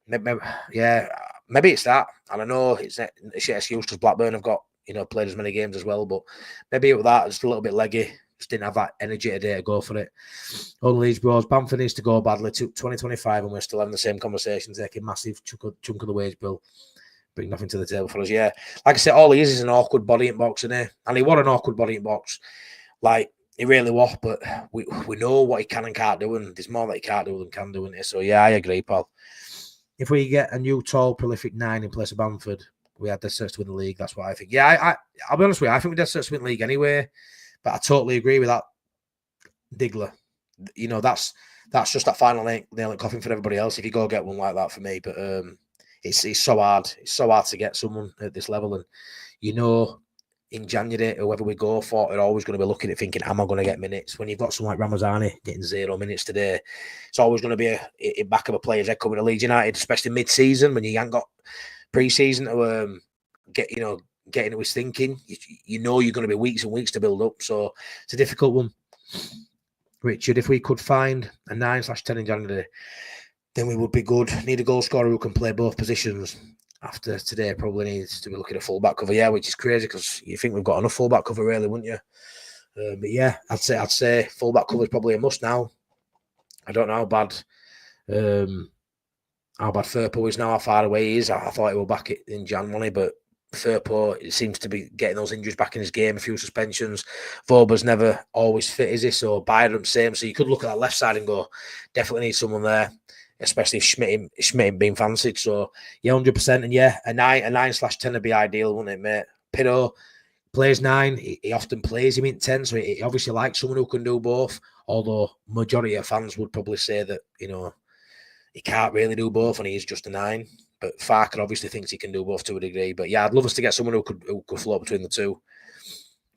Maybe it's that. And I know it's a shit excuse because Blackburn have got, played as many games as well. But maybe it was that, just a little bit leggy. Just didn't have that energy today to go for it. Only Leeds bros. Bamford needs to go badly to 2025 and we're still having the same conversation, taking massive chunk of the wage bill. Bring nothing to the table for us. Yeah. Like I said, all he is an awkward body in box, isn't he? And he was an awkward body in box. Like, he really was, but we know what he can and can't do, and there's more that he can't do than can do, isn't it? So, yeah, I agree, pal. If we get a new, tall, prolific 9 in place of Bamford, we had dead certs to win the league. That's what I think. Yeah, I'll be honest with you. I think we dead certs to win the league anyway, but I totally agree with that Diggler. That's just that final nail in coffin for everybody else if you go get one like that for me. But it's so hard. It's so hard to get someone at this level, and in January, whoever we go for, they're always going to be looking at thinking, am I going to get minutes? When you've got someone like Ramazani getting 0 minutes today, it's always going to be a back of a player's head coming to Leeds United, especially mid-season when you ain't got pre-season to get into his thinking. You're going to be weeks and weeks to build up, so it's a difficult one. Richard, if we could find a 9/10 in January, then we would be good. Need a goal scorer who can play both positions. After today, probably needs to be looking at full-back cover, yeah, which is crazy because you think we've got enough full-back cover, really, wouldn't you? But yeah, I'd say full-back cover is probably a must now. I don't know how bad Firpo is now, how far away he is. I thought he was back in January, but Firpo, it seems to be getting those injuries back in his game, a few suspensions. Voba's never always fit, is he? So Byram, same. So you could look at that left side and go, definitely need someone there. Especially if Schmidt being fancied. So, yeah, 100%. And, yeah, a 9/10 would be ideal, wouldn't it, mate? Pido plays 9. He often plays him in 10, so he obviously likes someone who can do both, although majority of fans would probably say that, he can't really do both and he's just a 9. But Farke obviously thinks he can do both to a degree. But, yeah, I'd love us to get someone who could float between the two.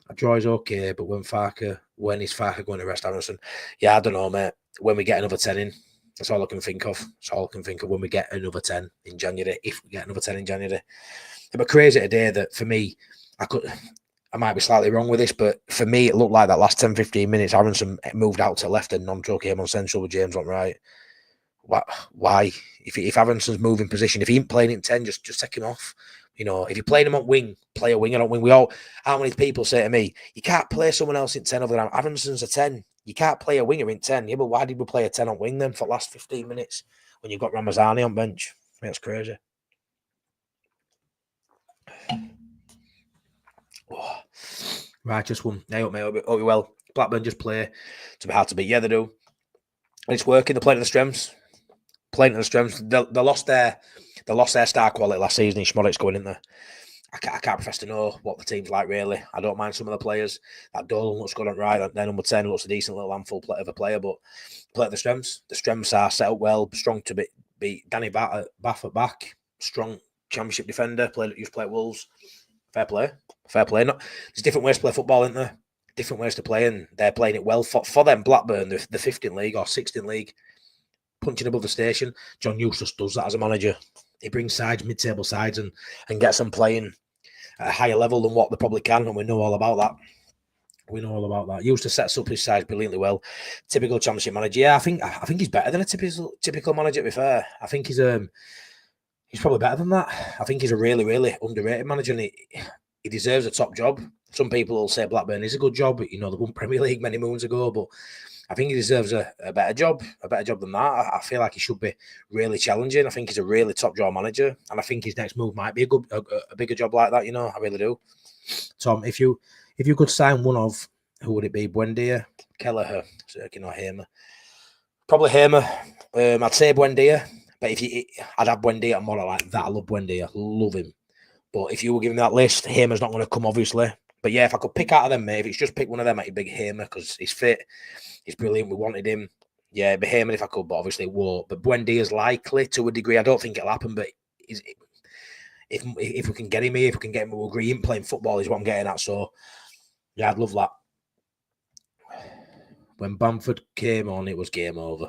A draw is okay, but when is Farke going to rest Aaronson? Yeah, I don't know, mate. When we get another 10 in, that's all I can think of. That's all I can think of when we get another 10 in January, if we get another 10 in January. But crazy today that for me, I might be slightly wrong with this, but for me, it looked like that last 10, 15 minutes, Aronson moved out to left and Non-Tro came on central with James on right. Why? If Aaronson's moving position, if he ain't playing in 10, just take him off. You know, if you're playing him on wing, play a winger on wing. How many people say to me, you can't play someone else in 10 other than Aaronson's a 10. You can't play a winger in 10. Yeah, but why did we play a 10 on wing then for the last 15 minutes when you've got Ramazani on bench? That's crazy. Oh. Right, just one. Hey up, mate. Hope you well. Blackburn just play to be hard to beat. Yeah, they do. And it's working. They're playing to the strengths. Playing to the strengths. They lost their star quality last season. Schmodic's going in there. I can't profess to know what the team's like, really. I don't mind some of the players. That Dolan looks good on right. Their number 10 looks a decent little handful of a player, but play at the strengths. The strengths are set up well, strong to beat Danny Bamford back, strong championship defender, used to play at Wolves. Fair play. There's different ways to play football, isn't there? Different ways to play, and they're playing it well. For them, Blackburn, the 5th in league or 6th in league, punching above the station. John Eustace does that as a manager. He brings sides, mid-table sides, and gets them playing at a higher level than what they probably can, and we know all about that. Eustace sets up his sides brilliantly well. Typical championship manager. Yeah, I think he's better than a typical manager, to be fair. I think he's probably better than that. I think he's a really, really underrated manager, and he deserves a top job. Some people will say Blackburn is a good job. You know, they won Premier League many moons ago, but I think he deserves a better job than that. I feel like he should be really challenging. I think he's a really top draw manager, and I think his next move might be a bigger job like that. You know, I really do. Tom, if you could sign one of, who would it be? Buendia, Kelleher, Sirkin, or Hamer? Probably Hamer. I'd say Buendia, but I'd have Buendia and more like that. I love Buendia, love him. But if you were giving that list, Hamer's not going to come, obviously. But yeah, if I could pick out of them, mate, if it's just pick one of them, I'd be Hamer because he's fit. He's brilliant. We wanted him. Yeah, it'd be Hamer if I could, but obviously it won't. But Buendia's likely to a degree. I don't think it'll happen, but if we can get him here, if we can get him to agree, him playing football is what I'm getting at. So, yeah, I'd love that. When Bamford came on, it was game over.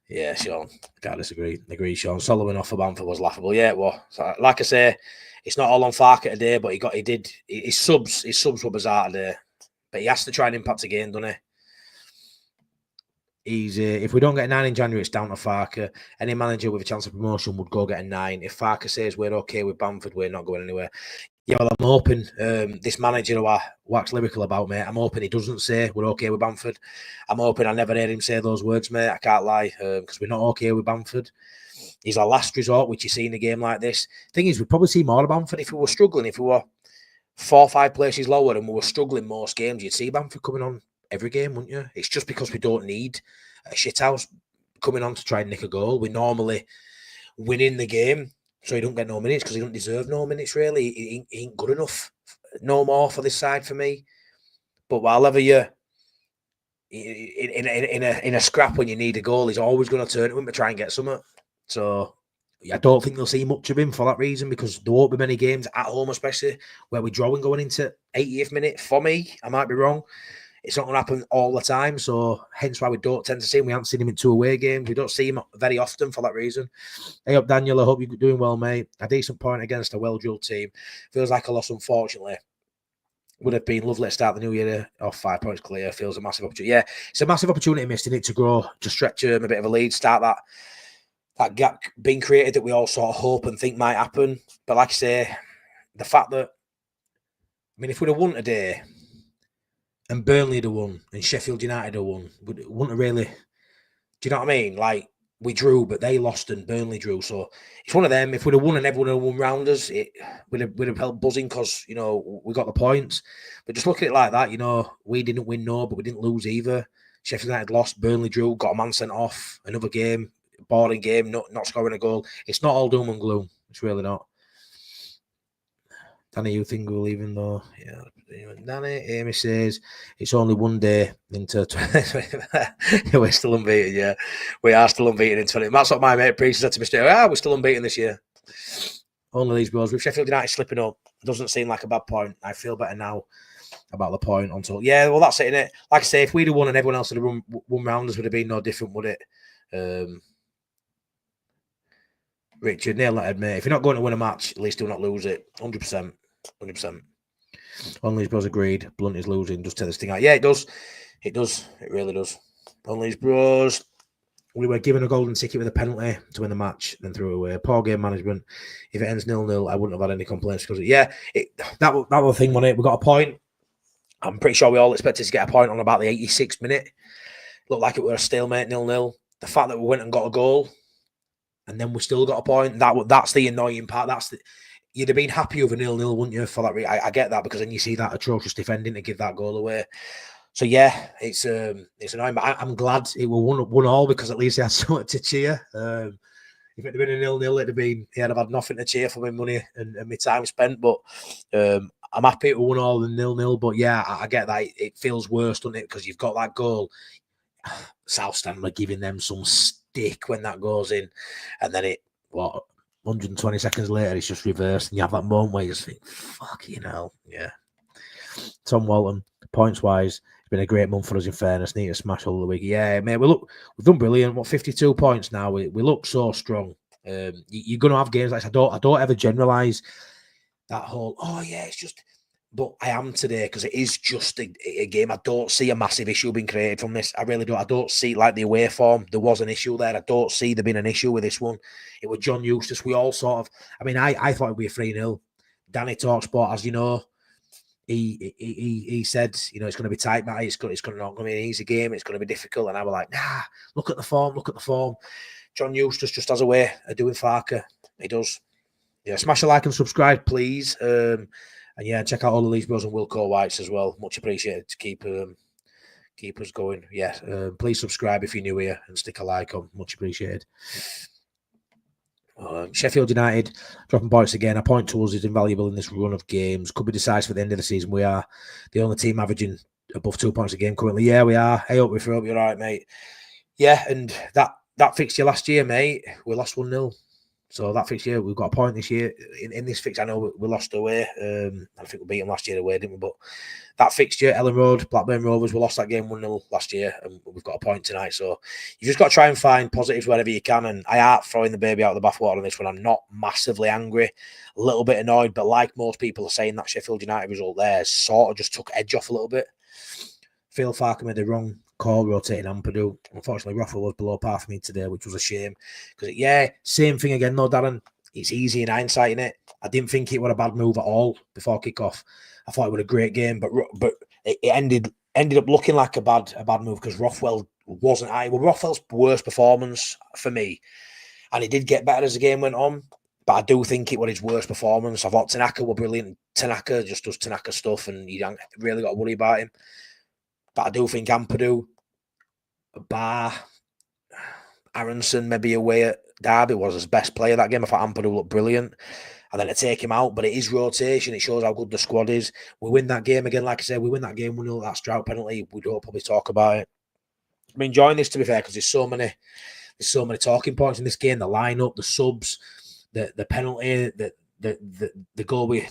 Yeah, Sean. Can't disagree. Agree, Sean. Solomon off for Bamford was laughable. Yeah, it was. So, like I say, it's not all on Farke today, but his subs were bizarre today. But he has to try and impact a game, doesn't he? If we don't get a 9 in January, it's down to Farke. Any manager with a chance of promotion would go get a 9. If Farke says we're okay with Bamford, we're not going anywhere. Yeah, well, I'm hoping this manager who I wax lyrical about, mate, I'm hoping he doesn't say we're okay with Bamford. I'm hoping I never heard him say those words, mate. I can't lie, because we're not okay with Bamford. He's our last resort, which you see in a game like this. Thing is, we'd probably see more of Bamford if we were struggling. If we were 4 or 5 places lower and we were struggling most games, you'd see Bamford coming on every game, wouldn't you? It's just because we don't need a shithouse coming on to try and nick a goal. We normally win in the game, so he don't get no minutes because he don't deserve no minutes, really. He ain't good enough. No more for this side for me. But while ever you're in a scrap when you need a goal, he's always going to turn to him to try and get something. So I don't think they'll see much of him for that reason, because there won't be many games at home, especially where we're drawing going into 80th minute. For me, I might be wrong. It's not going to happen all the time, so hence why we don't tend to see him. We haven't seen him in 2 away games. We don't see him very often for that reason. Hey up, Daniel. I hope you're doing well, mate. A decent point against a well-drilled team. Feels like a loss, unfortunately. Would have been lovely to start the new year off 5 points clear. Feels a massive opportunity. Yeah, it's a massive opportunity missed in it to grow, to stretch a bit of a lead, start that gap being created that we all sort of hope and think might happen. But like I say, the fact that, I mean, if we'd have won today and Burnley had won and Sheffield United had won, wouldn't have really, do you know what I mean? Like, we drew, but they lost and Burnley drew. So it's one of them. If we'd have won and everyone had won round us, we'd have held buzzing because, you know, we got the points. But just look at it like that, you know, we didn't win, but we didn't lose either. Sheffield United lost, Burnley drew, got a man sent off, another game, boring game, not scoring a goal. It's not all doom and gloom. It's really not. Danny, you think we're leaving though? Yeah. Danny, Amy says it's only one day into 20. We're still unbeaten, yeah. We are still unbeaten in 20. That's what my mate Priest said to me today. We're still unbeaten this year. Only these goals. With Sheffield United slipping up, doesn't seem like a bad point. I feel better now about the point until, yeah, well, that's it, innit? Like I say, if we'd have won and everyone else had won round us, would have been no different, would it? Richard, nail that, mate. If you're not going to win a match, at least do not lose it. 100%. 100%. Only his bros agreed. Blunt is losing. Just tell this thing out. Yeah, it does. It does. It really does. Only his bros We were given a golden ticket with a penalty to win the match, then threw it away. Poor game management. If it ends 0-0, I wouldn't have had any complaints because that was the thing, wasn't it? We got a point. I'm pretty sure we all expected to get a point on about the 86th minute. Looked like it were a stalemate, 0-0. The fact that we went and got a goal, and then we still got a point. That's the annoying part. You'd have been happy with a 0-0, wouldn't you? For that, I get that, because then you see that atrocious defending to give that goal away. So yeah, it's annoying, but I'm glad it was 1-1 because at least he had something to cheer. If it had been a 0-0, he'd have had nothing to cheer for my money and my time spent. But I'm happy it was 1-1 than 0-0. But yeah, I get that it feels worse, doesn't it? Because you've got that goal. South Stand were giving them some stick when that goes in, and then 120 seconds later it's just reversed, and you have that moment where you just think, fucking hell, yeah. Tom Walton, points wise, it's been a great month for us. In fairness, need to smash all the week. Yeah, mate, we've done brilliant. 52 points now. We look so strong. You're gonna have games like this. I don't ever generalize that whole. Oh yeah, it's just. But I am today because it is just a game. I don't see a massive issue being created from this. I really don't. I don't see like the away form. There was an issue there. I don't see there being an issue with this one. It was John Eustace. We all sort of. I mean, I thought it would be a 3-0. Danny Talksport, as you know, he said, it's going to be tight, mate. It's not going to be an easy game. It's going to be difficult. And I was like, nah. Look at the form. John Eustace just has a way of doing Farke. He does. Yeah, smash a like and subscribe, please. And yeah, check out all the Leeds Bros and Wilco Whites as well. Much appreciated to keep us going. Yeah, please subscribe if you're new here and stick a like on. Much appreciated. Sheffield United dropping points again. A point to us is invaluable in this run of games. Could be decisive at the end of the season. We are the only team averaging above 2 points a game currently. Yeah, we are. I hope you're all right, mate. Yeah, and that fixture last year, mate, we lost 1-0. So that fixture, we've got a point this year. In this fixture, I know we lost away. I think we beat them last year away, didn't we? But that fixture, Ellen Road, Blackburn Rovers, we lost that game 1-0 last year, and we've got a point tonight. So you just got to try and find positives wherever you can. And I aren't throwing the baby out of the bathwater on this one. I'm not massively angry, a little bit annoyed, but like most people are saying, that Sheffield United result there sort of just took edge off a little bit. Phil Farke made the wrong call rotating Ampadu. Unfortunately, Rafa was below par for me today, which was a shame. Because, yeah, same thing again, though, Darren. It's easy in hindsight, innit? I didn't think it was a bad move at all before kickoff. I thought it was a great game, but it ended up looking like a bad move because Rothwell wasn't. Well, Rothwell's worst performance for me, and it did get better as the game went on. But I do think it was his worst performance. I thought Tanaka were brilliant. Tanaka just does Tanaka stuff, and you don't really got to worry about him. But I do think Ampadu, bar Aronson, maybe away at Derby, was his best player that game. I thought Ampadu looked brilliant. And then to take him out, but it is rotation. It shows how good the squad is. We win that game again, like I said, we win that game 1-0, that Stroud penalty. We don't probably talk about it. I'm enjoying this, to be fair, because there's so many talking points in this game. The lineup, the subs, the penalty, the goal we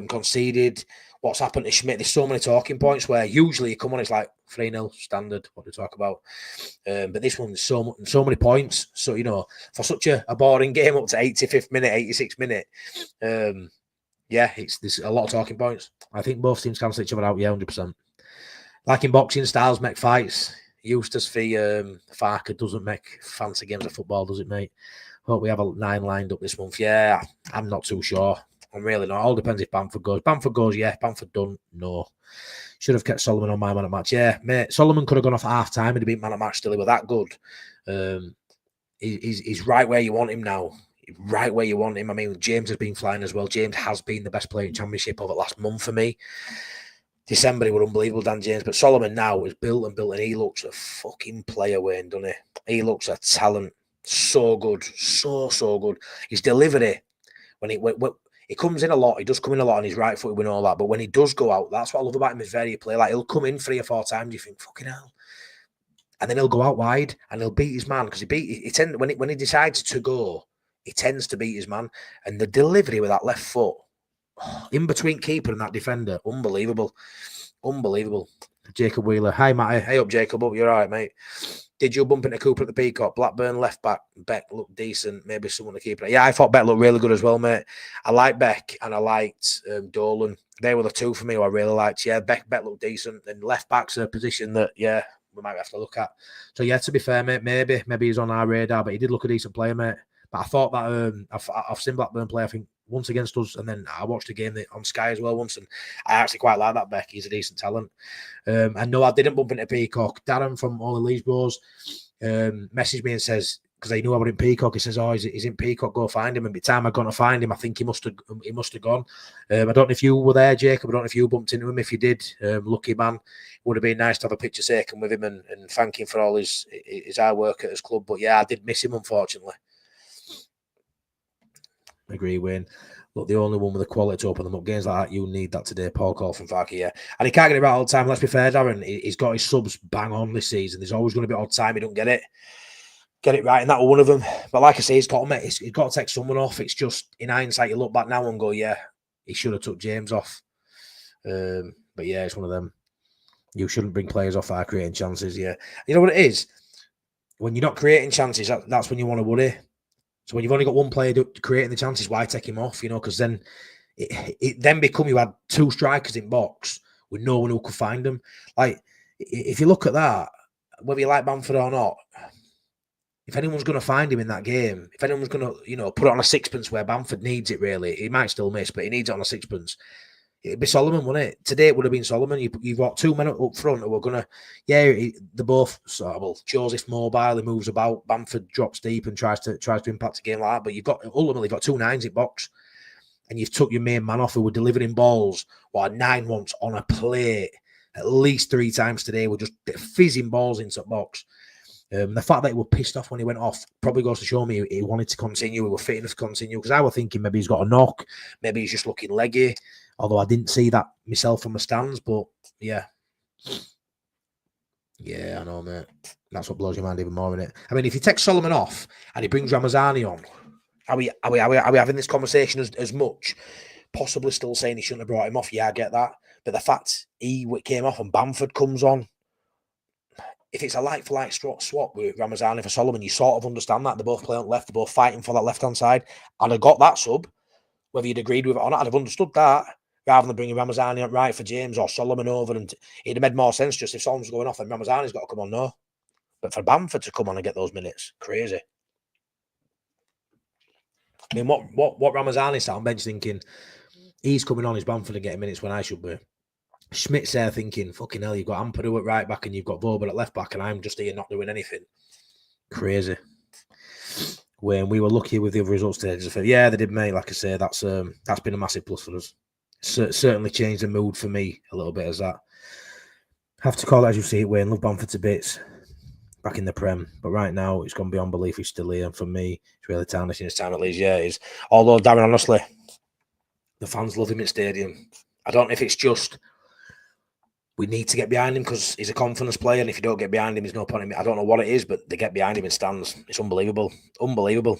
conceded, what's happened to Schmidt. There's so many talking points where usually you come on, it's like 3-0 standard, what to talk about. But this one's so many points. So, for such a boring game up to 85th minute, 86th minute, there's a lot of talking points. I think both teams cancel each other out, 100%. Like in boxing, styles make fights. Eustace v Farke doesn't make fancy games of football, does it, mate? Hope we have a 9 lined up this month. Yeah, I'm not too sure. I'm really not. All depends if Bamford goes. Bamford goes, yeah. Bamford done, no. Should have kept Solomon on my man at match. Yeah, mate. Solomon could have gone off at half time and he'd been man at match still. He was that good. He's right where you want him now. Right where you want him. I mean, James has been flying as well. James has been the best player in Championship over the last month for me. December, he was unbelievable, Dan James. But Solomon now is built, and he looks a fucking player, Wayne, doesn't he? He looks a talent. So good. So good. His delivery, when he comes in a lot, he does come in a lot on his right foot and all that. But when he does go out, that's what I love about him, is very play. Like, he'll come in 3 or 4 times, you think, fucking hell. And then he'll go out wide and he'll beat his man, because when he decides to go, he tends to beat his man. And the delivery with that left foot, in between keeper and that defender, unbelievable. Jacob Wheeler. Hi, Matty. Hey up, Jacob. Up, you're all right, mate. Did you bump into Cooper at the Peacock? Blackburn left back. Beck looked decent. Maybe someone to keep it. Yeah, I thought Beck looked really good as well, mate. I liked Beck and I liked Dolan. They were the two for me who I really liked. Yeah, Beck looked decent. And left back's a position that, yeah, we might have to look at. So yeah, to be fair, mate, maybe he's on our radar, but he did look a decent player, mate. But I thought that I've seen Blackburn play, I think, once against us, and then I watched a game on Sky as well once, and I actually quite like that Beck. He's a decent talent. And no, I didn't bump into Peacock. Darren from all the Leeds Bros messaged me and says, because I knew I was in Peacock, he says, "Oh, he's in Peacock. Go find him." And by the time I'd gone to find him, I think he must have gone. I don't know if you were there, Jacob. I don't know if you bumped into him. If you did, lucky man. It would have been nice to have a picture taken with him and thank him for all his hard work at his club. But yeah, I did miss him, unfortunately. Agree, Wayne. Look, the only one with the quality to open them up. Games like that, you need that today. Paul Call from Farke, yeah. And he can't get it right all the time. Let's be fair, Darren. He's got his subs bang on this season. There's always going to be odd time he don't get it right, and that was one of them. But like I say, he's got to take someone off. It's just, in hindsight, you look back now and go, yeah, he should have took James off. But yeah, it's one of them. You shouldn't bring players off that are creating chances, yeah. You know what it is? When you're not creating chances, that's when you want to worry. So when you've only got one player creating the chances, why take him off? You know, because then it then become you had two strikers in box with no one who could find them. Like, if you look at that, whether you like Bamford or not, if anyone's going to find him in that game, if anyone's going to, put it on a sixpence where Bamford needs it, really, he might still miss, but he needs it on a sixpence. It'd be Solomon, wouldn't it? Today it would have been Solomon. You've got two men up front who are going to, they're both sort of, well, Joseph's mobile, he moves about, Bamford drops deep and tries to impact a game like that, but ultimately got two nines in box, and you've took your main man off who were delivering balls, while 9 once on a plate, at least 3 times today, were just fizzing balls into the box. The fact that he was pissed off when he went off probably goes to show me he wanted to continue. He was fit enough to continue, because I was thinking maybe he's got a knock, maybe he's just looking leggy. Although I didn't see that myself from the stands, but yeah. Yeah, I know, mate. That's what blows your mind even more, innit? I mean, if you take Solomon off and he brings Ramazani on, are we having this conversation as much? Possibly still saying he shouldn't have brought him off. Yeah, I get that. But the fact he came off and Bamford comes on, if it's a like-for-like swap with Ramazani for Solomon, you sort of understand that. They both play on left. They're both fighting for that left-hand side. And I got that sub, whether you'd agreed with it or not, I'd have understood that, rather than bringing Ramazani up right for James or Solomon over. And it'd have made more sense just if Solomon's going off and Ramazani's got to come on, no. But for Bamford to come on and get those minutes, crazy. I mean, what Ramazani sat on bench thinking, he's coming on, is Bamford and getting minutes when I should be. Schmidt's there thinking, fucking hell, you've got Ampadu at right back and you've got Boba at left back, and I'm just here not doing anything. Crazy. When we were lucky with the other results today, yeah, they did, mate. Like I say, that's been a massive plus for us. Certainly changed the mood for me a little bit as that. Have to call it as you see it, Wayne. Love Bamford to bits. Back in the Prem. But right now, it's gone beyond belief he's still here. And for me, it's really tarnishing his time at Leeds. Yeah, it is. Although, Darren, honestly, the fans love him at stadium. I don't know if it's just we need to get behind him because he's a confidence player, and if you don't get behind him, there's no point in it. I don't know what it is, but they get behind him in stands. It's unbelievable. Unbelievable.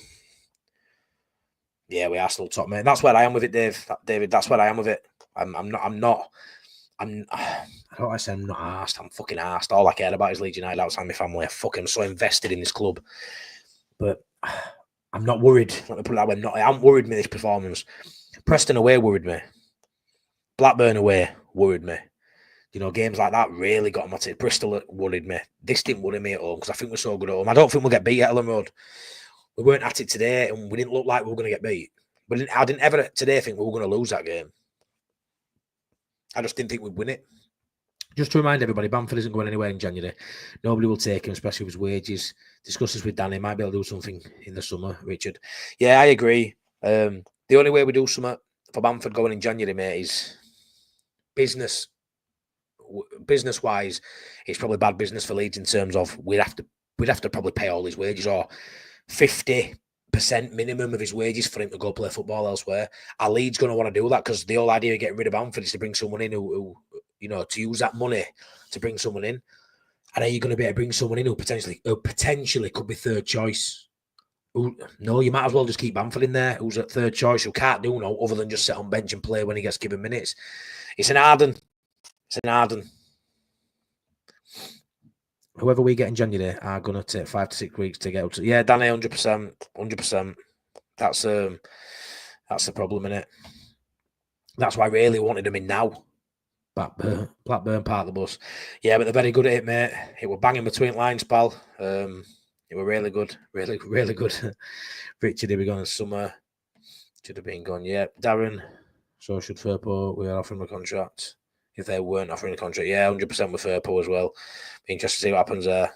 Yeah, we are still top, mate. That's where I am with it, David. That's where I am with it. I don't want to say I'm not arsed. I'm fucking arsed. All I cared about is Leeds United outside my family. I'm so invested in this club. But I'm not worried. Let me put it that way. I'm worried with this performance. Preston away worried me. Blackburn away worried me. Games like that really got my tip. Bristol worried me. This didn't worry me at home because I think we're so good at home. I don't think we'll get beat at Ellen Road. We weren't at it today and we didn't look like we were going to get beat. But I didn't ever today think we were going to lose that game. I just didn't think we'd win it. Just to remind everybody, Bamford isn't going anywhere in January. Nobody will take him, especially with his wages. Discuss this with Danny. Might be able to do something in the summer, Richard. Yeah, I agree. The only way we do something for Bamford going in January, mate, is business-wise, it's probably bad business for Leeds in terms of we'd have to probably pay all his wages or 50% minimum of his wages for him to go play football elsewhere. Are Leeds going to want to do that? Because the whole idea of getting rid of Bamford is to bring someone in who to use that money to bring someone in. And are you going to be able to bring someone in who potentially could be third choice? No, you might as well just keep Bamford in there, who's at third choice, who can't do no other than just sit on bench and play when he gets given minutes. It's an Arden. Whoever we get in January are going to take 5 to 6 weeks to get up to. Yeah, Danny, 100%. That's the problem, innit? That's why I really wanted him in now. Blackburn part of the bus. Yeah, but they're very good at it, mate. It were banging between lines, pal. It were really good. Really, really good. Richard, he be gone in summer. Should have been gone. Yeah, Darren. So should Firpo. We are offering a contract. If they weren't offering a contract, yeah, 100% with Firpo as well. Be interested to see what happens there.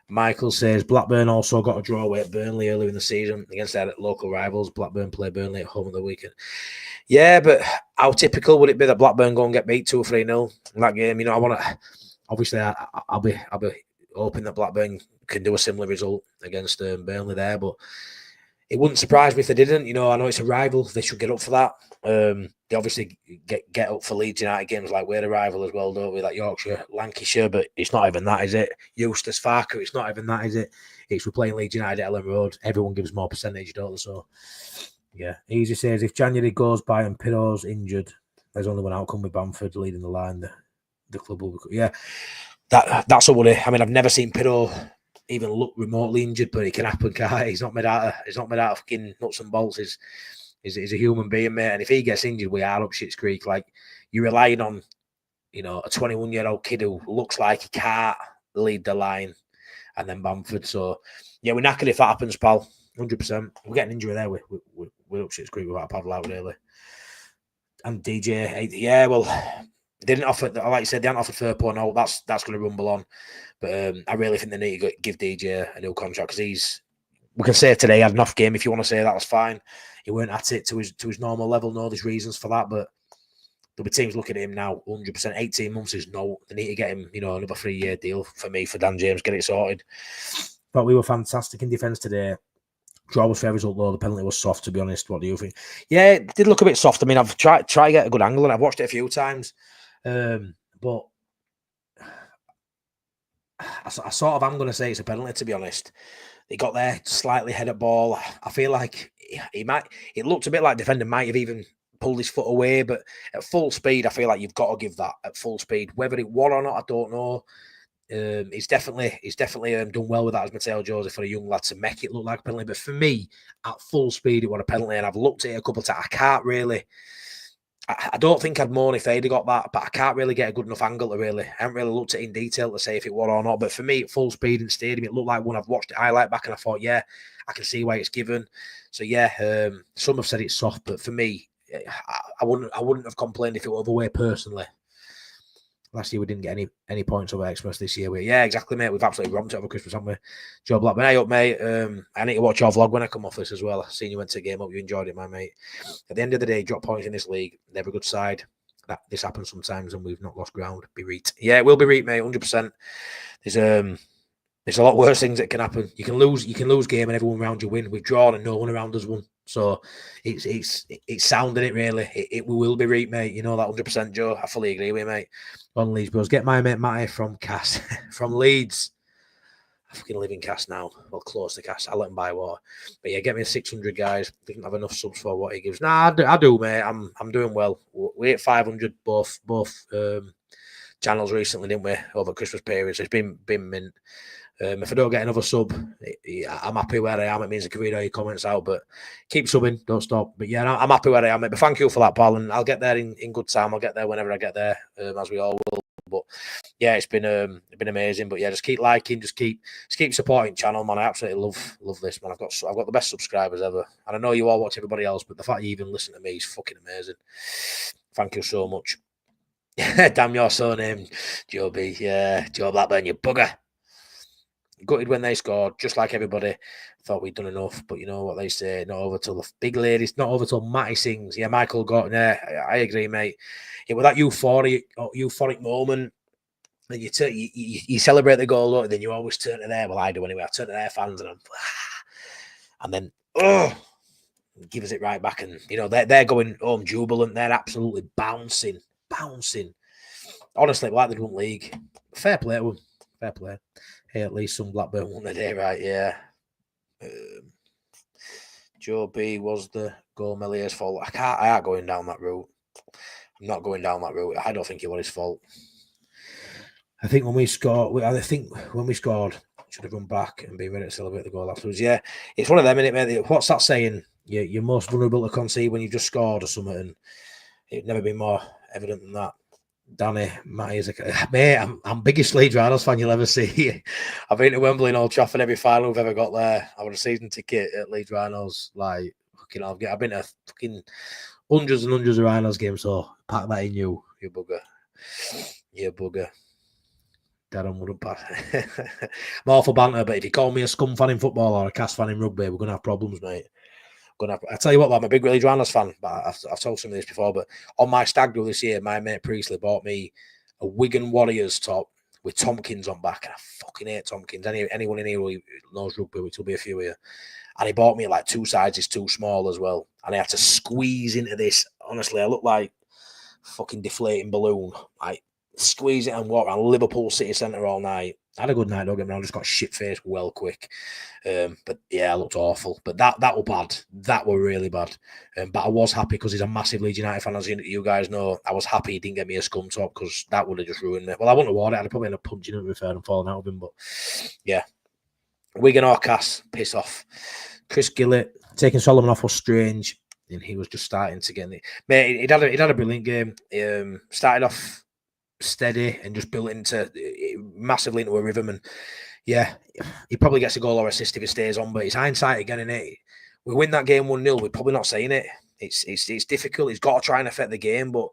Michael says Blackburn also got a draw away at Burnley earlier in the season against their local rivals. Blackburn play Burnley at home on the weekend. Yeah, but how typical would it be that Blackburn go and get beat 2 or 3-0 in that game? You know, I want to. Obviously, I'll be hoping that Blackburn can do a similar result against Burnley there, but it wouldn't surprise me if they didn't. You know, I know it's a rival; they should get up for that. They obviously get up for Leeds United games like we're a rival as well, don't we? Like Yorkshire, Lancashire, but it's not even that, is it? Eustace, Farke, it's not even that, is it? It's we're playing Leeds United at Ellen Road. Everyone gives more percentage, don't they? So, yeah. Easy says, if January goes by and Pirro's injured, there's only one outcome with Bamford leading the line. The club will be... Yeah, that's a worry. I mean, I've never seen Pirro even look remotely injured, but it can happen, can't it? He's not made out of fucking nuts and bolts. He's a human being, mate. And if he gets injured, we are up shit's creek. Like, you're relying on, you know, a 21-year-old kid who looks like he can't lead the line, and then Bamford. So, yeah, we're knackered if that happens, pal. 100%. We're getting injury there. We're up shit's creek without a paddle out, really. And DJ, yeah, well, they didn't offer, like you said, they haven't offered Firpo. No, that's going to rumble on. But I really think they need to give DJ a new contract because we can say today he had an off game. If you want to say that, that's fine. He weren't at it to his normal level. No, there's reasons for that, but there'll be teams looking at him now. 100%, 18 months is no. They need to get him, you know, another 3-year deal for me, for Dan James, get it sorted. But we were fantastic in defence today. Draw was fair result though. The penalty was soft, to be honest. What do you think? Yeah, it did look a bit soft. I mean, I've tried to get a good angle and I've watched it a few times. But I sort of am going to say it's a penalty, to be honest. He got there slightly head at ball. I feel like it looked a bit like defender might have even pulled his foot away, but at full speed, I feel like you've got to give that at full speed. Whether it won or not, I don't know. He's definitely done well with that as Mateo Joseph for a young lad to make it look like a penalty. But for me, at full speed, it was a penalty, and I've looked at it a couple of times. I can't really. I don't think I'd mourn if they'd got that, but I can't really get a good enough angle to really. I haven't really looked at it in detail to say if it was or not. But for me, at full speed in stadium, it looked like one. I've watched the highlight back and I thought, yeah, I can see why it's given. So yeah, some have said it's soft, but for me, I wouldn't have complained if it were the other way personally. Last year we didn't get any points over Express. This year yeah, exactly, mate. We've absolutely romped it over Christmas, haven't we? Joe Blackburn, hey up, mate. I need to watch your vlog when I come off this as well. I've seen you went to the game. Hope you enjoyed it, my mate. At the end of the day, drop points in this league. Never a good side. This happens sometimes, and we've not lost ground. Be reet. Yeah, it will be reet, mate. 100%. There's a lot worse things that can happen. You can lose game and everyone around you win. We've drawn and no one around us won. So it's sounding it really. It will be reet, mate. You know that 100%, Joe. I fully agree with you, mate. On Leeds Bros. Get my mate Matty from Cass from Leeds. I fucking live in Cass now. Well, close to Cass. I'll let him buy water. But yeah, get me a 600, guys. Didn't have enough subs for what he gives. Nah, I do, mate. I'm doing well. We hit 500 both channels recently, didn't we? Over Christmas period. So it's been mint. If I don't get another sub, I'm happy where I am. It means I can read all your comments out, but keep subbing, don't stop. But yeah, I'm happy where I am. But thank you for that, pal, and I'll get there in good time. I'll get there whenever I get there, as we all will. But yeah, it's been amazing. But yeah, just keep liking, just keep supporting the channel, man. I absolutely love this, man. I've got the best subscribers ever, and I know you all watch everybody else, but the fact you even listen to me is fucking amazing. Thank you so much. Damn your surname, Joe B. Yeah, Joe Blackburn, you bugger. Gutted when they scored, just like everybody. Thought we'd done enough, but you know what they say, not over till the big ladies, not over till Matty sings. Yeah, Michael got there. I agree, mate. It was that euphoric moment. And you celebrate the goal, look, then you always turn to there. Well, I do anyway. I turn to their fans and and then give us it right back. And you know they're going home jubilant. They're absolutely bouncing. Honestly, like the league. Fair play to them. Fair play. Hey, at least some Blackburn won the day, right? Yeah. Joe B was the goal Melier's fault. I ain't going down that route. I'm not going down that route. I don't think it was his fault. I think when we scored, should have run back and been ready to celebrate the goal afterwards. Yeah, it's one of them, innit, mate? What's that saying? You're most vulnerable to concede when you've just scored or something. And it'd never been more evident than that. Danny, Matty, mate, I'm biggest Leeds Rhinos fan you'll ever see. I've been to Wembley and Old Trafford every final we've ever got there. I want a season ticket at Leeds Rhinos. Like, fucking, I've been to fucking hundreds and hundreds of Rhinos games. So pack that in, you bugger. You bugger. Darren wouldn't pass. I'm all for banter, but if you call me a scum fan in football or a cast fan in rugby, we're gonna have problems, mate. I tell you what, I'm a big Leeds Rhinos fan, but I've told some of this before. But on my stag do this year, my mate Priestley bought me a Wigan Warriors top with Tompkins on back, and I fucking hate Tompkins. Anyone in here who knows rugby, which will be a few here, and he bought me like 2 sizes too small as well, and I had to squeeze into this. Honestly, I look like fucking deflating balloon. Like squeeze it and walk around Liverpool city centre all night. I had a good night, don't get me wrong. I just got shit faced well quick. But yeah, I looked awful. But that were bad. That were really bad. But I was happy because he's a massive Leeds United fan, as you guys know. I was happy he didn't get me a scum top because that would have just ruined me. Well, I wouldn't have worn it. I'd probably end up punching him refer and falling out of him. But yeah. Wigan or Cass, piss off. Chris Gillett, taking Solomon off was strange. And he was just starting to get it. Mate, he'd had a brilliant game. Started off steady and just built massively into a rhythm, and yeah, he probably gets a goal or assist if he stays on, but it's hindsight again, isn't it? We win that game 1-0, we're probably not saying it. It's difficult. He's got to try and affect the game, but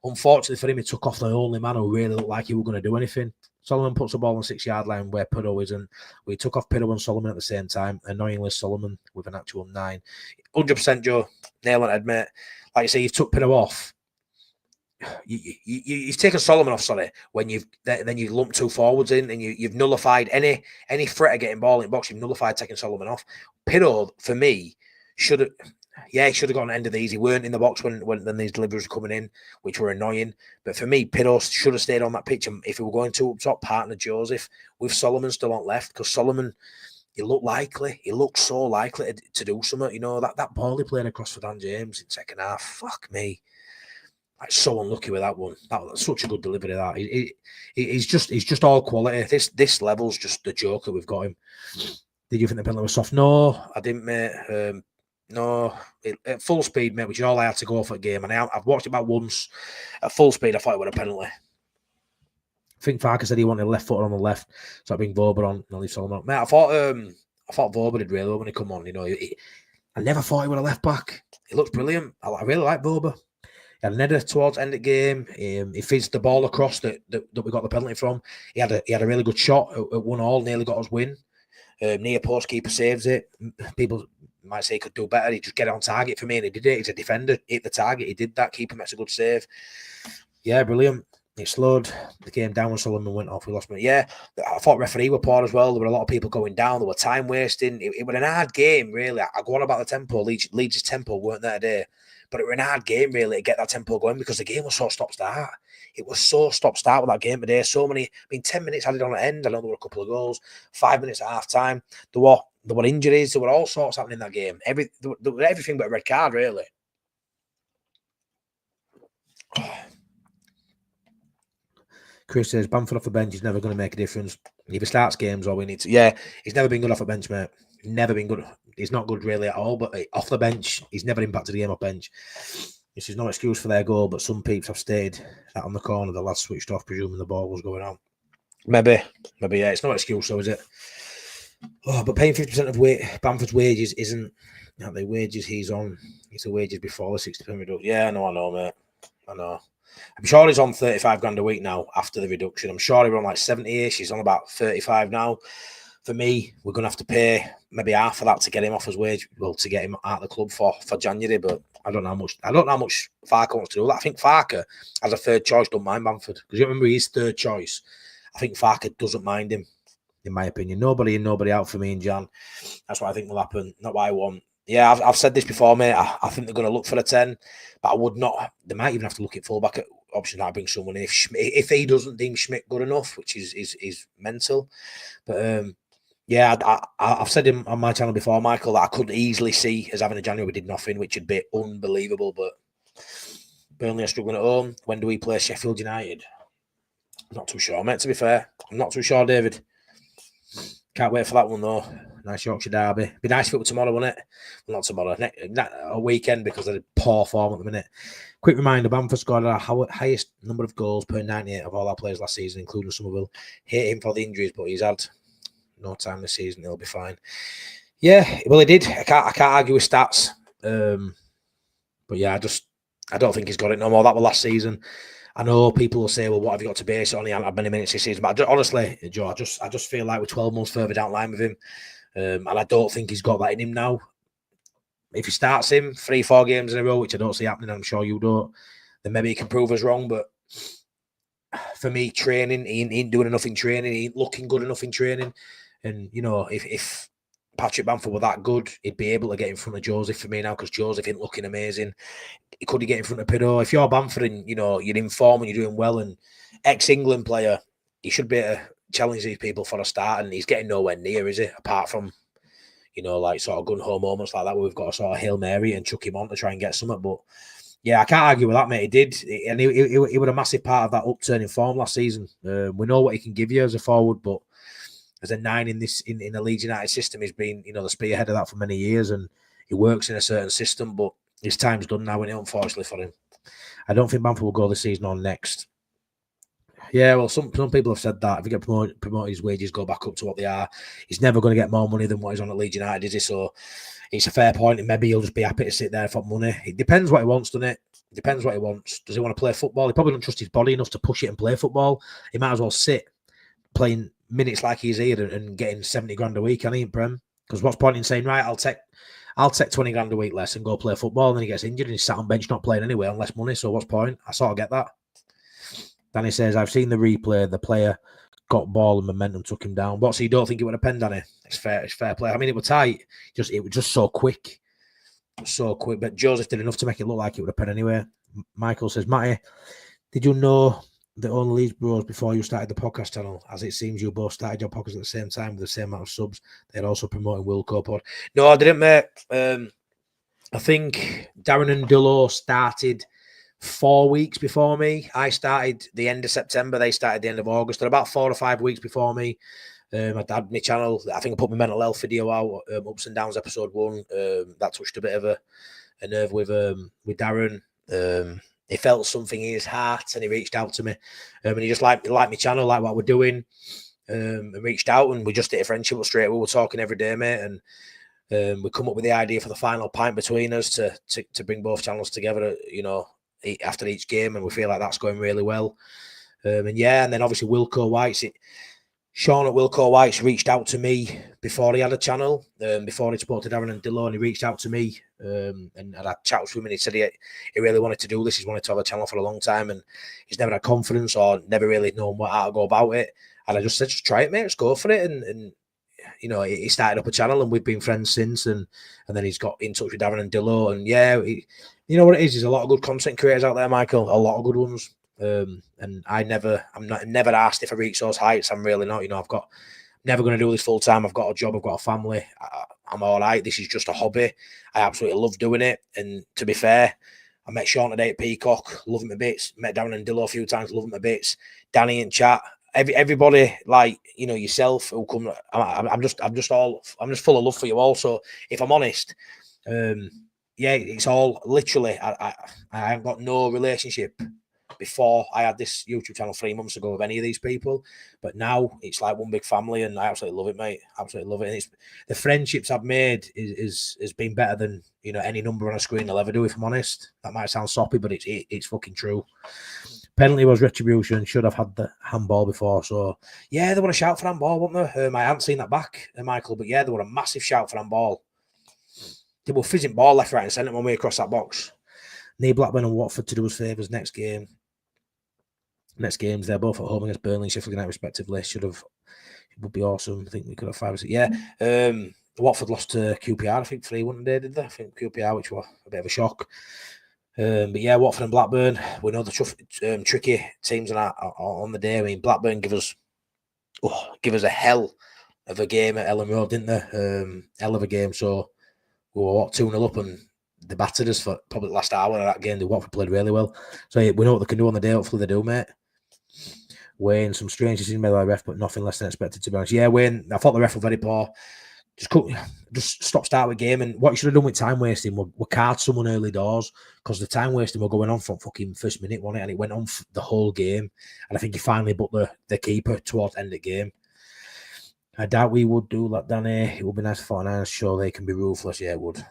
unfortunately for him, he took off the only man who really looked like he was going to do anything. Solomon puts the ball on 6-yard line where Pirro isn't. We took off Pirro and Solomon at the same time. Annoyingly, Solomon with an actual 9. 100% Joe, nail on head, mate. Like you say, you've took Pirro off. You've taken Solomon off, sorry, when you've lumped 2 forwards in, and you've nullified any threat of getting ball in the box. You've nullified taking Solomon off. Pirro, for me, should have gone end of these. He weren't in the box when these deliveries were coming in, which were annoying. But for me, Pirro should have stayed on that pitch, and if he were going to up top, partner Joseph with Solomon still on left, because Solomon, he looked so likely to do something. You know, that ball he played across for Dan James in second half, fuck me. Like, so unlucky with that one. That's such a good delivery. That he's just all quality. This level's just the joker we've got him. Did you think the penalty was soft? No, I didn't, mate. No, at full speed, mate, which is all I had to go for the game. And I've watched it about once. At full speed, I thought it was a penalty. I think Farke said he wanted a left foot on the left, so I bring Vober on and I leave Solomon. Mate, I thought Vober did really well when he come on. You know, I never thought he was a left back. He looks brilliant. I really like Vober. He had an header towards the end of the game. He fizzed the ball across that we got the penalty from. He had a really good shot at 1-1, nearly got us win. Near post, keeper saves it. People might say he could do better. He just get it on target for me, and he did it. He's a defender. Hit the target. He did that. Keeper makes a good save. Yeah, brilliant. It slowed the game down when Solomon went off. We lost me. Yeah, I thought referee were poor as well. There were a lot of people going down. There were time wasting. It was an hard game, really. I go on about the tempo. Leeds' tempo weren't there today. But it was a hard game, really, to get that tempo going because the game was so stop-start. It was so stop-start with that game today. So many, 10 minutes added on at end. I know there were a couple of goals. 5 minutes at half-time. There were injuries. There were all sorts happening in that game. There was everything but a red card, really. Chris says, Bamford off the bench is never going to make a difference. If he starts games, all we need to... Yeah, he's never been good off the bench, mate. Never been good. He's not good really at all, but off the bench, he's never impacted the game off bench. This is no excuse for their goal, but some peeps have stayed that on the corner. The lad switched off, presuming the ball was going on. Maybe, yeah. It's no excuse, so is it? Oh, but paying 50% of Bamford's wages isn't the wages he's on. It's the wages before the 60% reduction. Yeah, I know, mate. I know. I'm sure he's on 35 grand a week now after the reduction. I'm sure he was on like 70-ish. He's on about 35 now. For me, we're going to have to pay maybe half of that to get him off his wage. Well, to get him out of the club for January, but I don't know how much Farke wants to do that. I think Farke, as a third choice, don't mind Bamford. Because you remember he's third choice. I think Farke doesn't mind him, in my opinion. Nobody in, nobody out for me and Jan. That's what I think will happen. Not what I want. Yeah, I've said this before, mate. I think they're going to look for a 10, but I would not. They might even have to look at fullback at option that I bring someone in. If he doesn't deem Schmidt good enough, which is mental. But yeah, I've said him on my channel before, Michael, that I could easily see as having a January we did nothing, which would be unbelievable. But Burnley are struggling at home. When do we play Sheffield United? I'm not too sure, mate, to be fair. I'm not too sure, David. Can't wait for that one, though. Nice Yorkshire derby. Be nice if it were tomorrow, wouldn't it? Well, not tomorrow. A weekend because of the poor form at the minute. Quick reminder, Bamford scored our highest number of goals per 98 of all our players last season, including Somerville. Hate him for the injuries, but he's had no time this season. He'll be fine. Yeah, well, he did. I can't argue with stats. But yeah, I don't think he's got it no more. That was last season. I know people will say, well, what have you got to base it on? He hasn't had many minutes this season. But honestly, Joe, I just feel like we're 12 months further down the line with him. And I don't think he's got that in him now. If he starts him 3-4 games in a row, which I don't see happening, I'm sure you don't, then maybe he can prove us wrong. But for me, training, he ain't doing enough in training. He ain't looking good enough in training. And, you know, if Patrick Bamford were that good, he'd be able to get in front of Joseph for me now, because Joseph ain't looking amazing. Could he get in front of Pido? If you're Bamford and, you know, you're in form and you're doing well, and ex-England player, he should be able to challenge these people for a start, and he's getting nowhere near, is he? Apart from, you know, like sort of gun-home moments like that where we've got to sort of Hail Mary and chuck him on to try and get something. But yeah, I can't argue with that, mate. He did, and he was a massive part of that upturn in form last season. We know what he can give you as a forward, but as a 9 in the Leeds United system, he's been, you know, the spearhead of that for many years, and he works in a certain system, but his time's done now, and unfortunately for him. I don't think Bamford will go this season or next. Yeah, well, some people have said that if he get promoted, his wages go back up to what they are. He's never going to get more money than what he's on at Leeds United, is he? So it's a fair point, and maybe he'll just be happy to sit there for money. It depends what he wants, doesn't it? It depends what he wants. Does he want to play football? He probably don't trust his body enough to push it and play football. He might as well sit playing minutes like he's here and getting 70 grand a week, I think, Prem. Because what's the point in saying, right, I'll take 20 grand a week less and go play football, and then he gets injured and he's sat on bench not playing anyway on less money. So what's the point? I sort of get that. Danny says, I've seen the replay. The player got ball and momentum took him down. What, so you don't think it would have penned, Danny? It's fair play. I mean, it was tight. It was just so quick. So quick. But Joseph did enough to make it look like it would have penned anyway. Michael says, Matty, did you know the only Leeds bros before you started the podcast channel? As it seems you both started your podcast at the same time with the same amount of subs. They're also promoting Wilco Pod. No, I didn't, mate. I think Darren and Dillo started 4 weeks before me. I started the end of September. They started the end of August. They're about 4 or 5 weeks before me. My dad, my channel, I think I put my mental health video out, Ups and Downs episode 1. That touched a bit of a nerve with Darren. He felt something in his heart and he reached out to me. And he just liked my channel, like what we're doing. And reached out, and we just did a friendship straight. We were talking every day, mate. And we come up with the idea for the final pint between us to bring both channels together, you know, after each game, and we feel like that's going really well. And then obviously Wilco White's Sean at Wilco White's reached out to me before he had a channel, before he spoke to Darren and Dillo, and he reached out to me, and I had chats with him, and he said he really wanted to do this. He's wanted to have a channel for a long time, and he's never had confidence or never really known how to go about it. And I just said, just try it, mate. Let's go for it. And you know, he started up a channel, and we've been friends since. And then he's got in touch with Darren and Dillo, and you know what it is? There's a lot of good content creators out there, Michael. A lot of good ones. And I'm never asked if I reach those heights. I'm really not. You know, never going to do this full time. I've got a job. I've got a family. I'm all right. This is just a hobby. I absolutely love doing it. And to be fair, I met Sean today at Peacock. Love him a bit. Met Darren and Dillo a few times. Love him a bit. Danny in chat. Everybody, like, you know, yourself who come. I'm just full of love for you all. So if I'm honest, yeah, it's all literally. I haven't got no relationship before I had this YouTube channel 3 months ago with any of these people, but now it's like one big family, and I absolutely love it, mate. Absolutely love it. And it's the friendships I've made has been better than, you know, any number on a screen I'll ever do. If I'm honest, that might sound soppy, but it's fucking true. Penalty was retribution. Should have had the handball before. So yeah, they were a shout for handball, weren't they? I hadn't seen that back, Michael, but yeah, they were a massive shout for handball. They were fizzing ball left, right, and centre one way across that box. Need Blackburn and Watford to do us favours next game. Next games, they're both at home against Burnley and Sheffield United, respectively. It would be awesome. I think we could have 5 or 6. Yeah. Watford lost to QPR, I think 3-1 today, did they? I think QPR, which was a bit of a shock. But yeah, Watford and Blackburn, we know the tricky teams on the day. I mean, Blackburn give us a hell of a game at Ellen Road, didn't they? Hell of a game. So we were 2-0 up, and they battered us for probably the last hour of that game. The Watford played really well. So yeah, we know what they can do on the day. Hopefully they do, mate. Wayne, some strange decision made by the ref, but nothing less than expected, to be honest. Yeah, Wayne, I thought the ref was very poor. just start with game. And what you should have done with time wasting were card someone early doors, because the time wasting were going on from fucking first minute, wasn't it? And it went on the whole game. And I think he finally put the keeper towards the end of the game. I doubt we would do that, Danny. It would be nice for 49ers. Sure, they can be ruthless. Yeah, it would.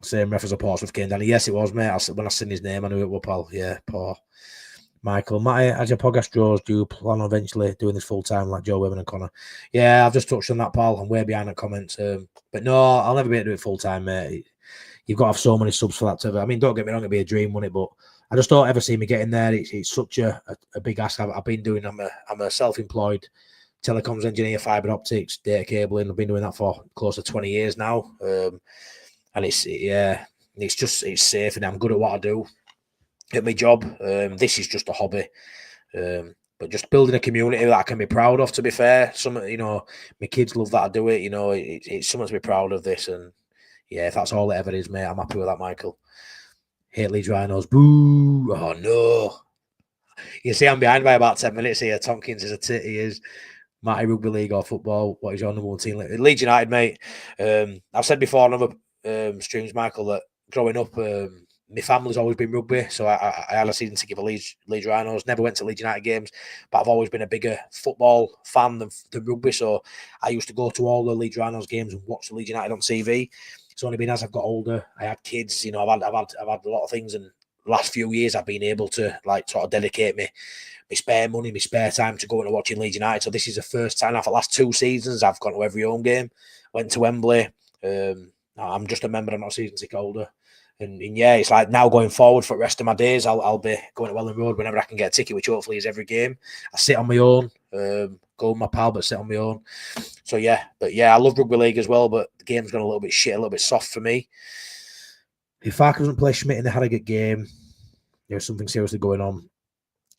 Same ref as a Portsmouth game, Danny. Yes, it was, mate. When I seen his name, I knew it was, pal. Yeah, poor Michael. Matty, as your podcast grows, do you plan on eventually doing this full time like Joe Webber and Connor? Yeah, I've just touched on that, pal. I'm way behind the comments. But no, I'll never be able to do it full time, mate. You've got to have so many subs for that to. I mean, don't get me wrong, it'd be a dream, wouldn't it? But I just don't ever see me getting there. It's such a big ask. I've been doing. I'm a self-employed telecoms engineer, fiber optics, data cabling. I've been doing that for close to 20 years now. And it's safe, and I'm good at what I do at my job. This is just a hobby. But just building a community that I can be proud of, to be fair. My kids love that I do it. It's something to be proud of this. And yeah, if that's all it ever is, mate, I'm happy with that, Michael. Hate Leeds Rhinos. Boo. Oh, no. You see, I'm behind by about 10 minutes here. Tompkins is a tit. He is. Matty, rugby league or football? What is your number one team? Leeds United, mate. I've said before on other streams, Michael, that growing up, my family's always been rugby, so I had a season ticket for Leeds Rhinos. Never went to Leeds United games, but I've always been a bigger football fan than rugby. So I used to go to all the Leeds Rhinos games and watch the Leeds United on TV. It's only been as I've got older, I had kids. I've had a lot of things, and the last few years I've been able to sort of dedicate my spare money, my spare time to going and watching Leeds United. So this is the first time for the last 2 seasons I've gone to every home game. Went to Wembley. I'm just a member, I'm not a season ticket holder. And yeah, it's like now going forward for the rest of my days, I'll be going to Welling Road whenever I can get a ticket, which hopefully is every game. I sit on my own, go with my pal, but sit on my own. So yeah, I love rugby league as well, but the game's gone a little bit shit, a little bit soft for me. If Farke doesn't play Schmidt in the Harrogate game, there's something seriously going on.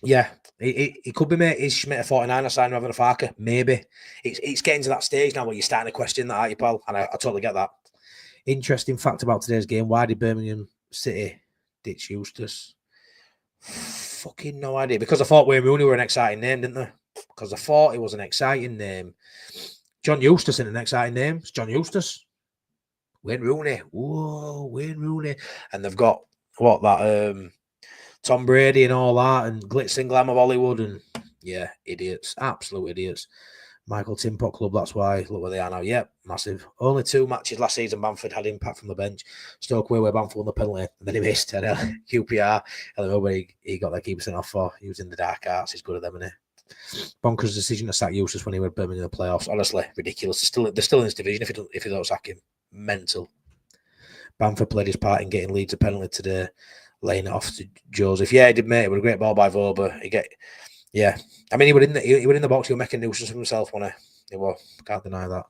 Yeah, it could be, mate. Is Schmidt a 49er sign rather than a Farke? Maybe. It's getting to that stage now where you're starting to question that, aren't you, pal? And I totally get that. Interesting fact about today's game. Why did Birmingham City ditch Eustace? Fucking no idea. Because I thought Wayne Rooney were an exciting name, didn't they? Because I thought it was an exciting name. John Eustace isn't an exciting name. It's John Eustace. Wayne Rooney. Whoa, Wayne Rooney. And they've got, Tom Brady and all that, and glitz and glam of Hollywood, and yeah, idiots. Absolute idiots. Michael Timpot Club, that's why. Look where they are now. Yep, massive. Only 2 matches last season, Bamford had impact from the bench. Stoke away where Bamford won the penalty, and then he missed. And QPR, and then he got their keeper sent off for. He was in the dark arts. He's good at them, isn't he? Bonkers decision to sack Eustace when he were Birmingham in the playoffs. Honestly, ridiculous. They're still in this division if you don't sack him. Mental. Bamford played his part in getting Leeds a penalty today, laying it off to Joseph. Yeah, he did, mate. It was a great ball by Vober. Yeah. I mean, he was in the box. He was making nuisance of himself, wasn't he? He was. Can't deny that.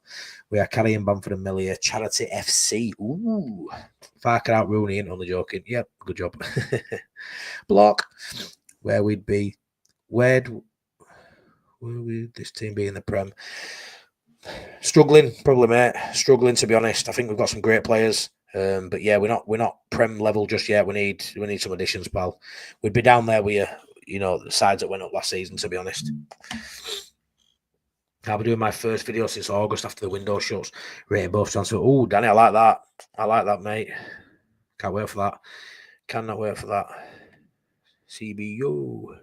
We are carrying Bamford and Millie, Charity FC. Ooh. Farke out Rooney, ain't only joking. Yep, good job. Block. Where would this team be in the Prem? Struggling, probably, mate. Struggling, to be honest. I think we've got some great players. But yeah, we're not Prem level just yet. We need some additions, pal. We'd be down there with the sides that went up last season, to be honest. I'll be doing my first video since August after the window shuts. Rating both transfer. Oh, Danny, I like that. I like that, mate. Can't wait for that. Cannot wait for that. CBU.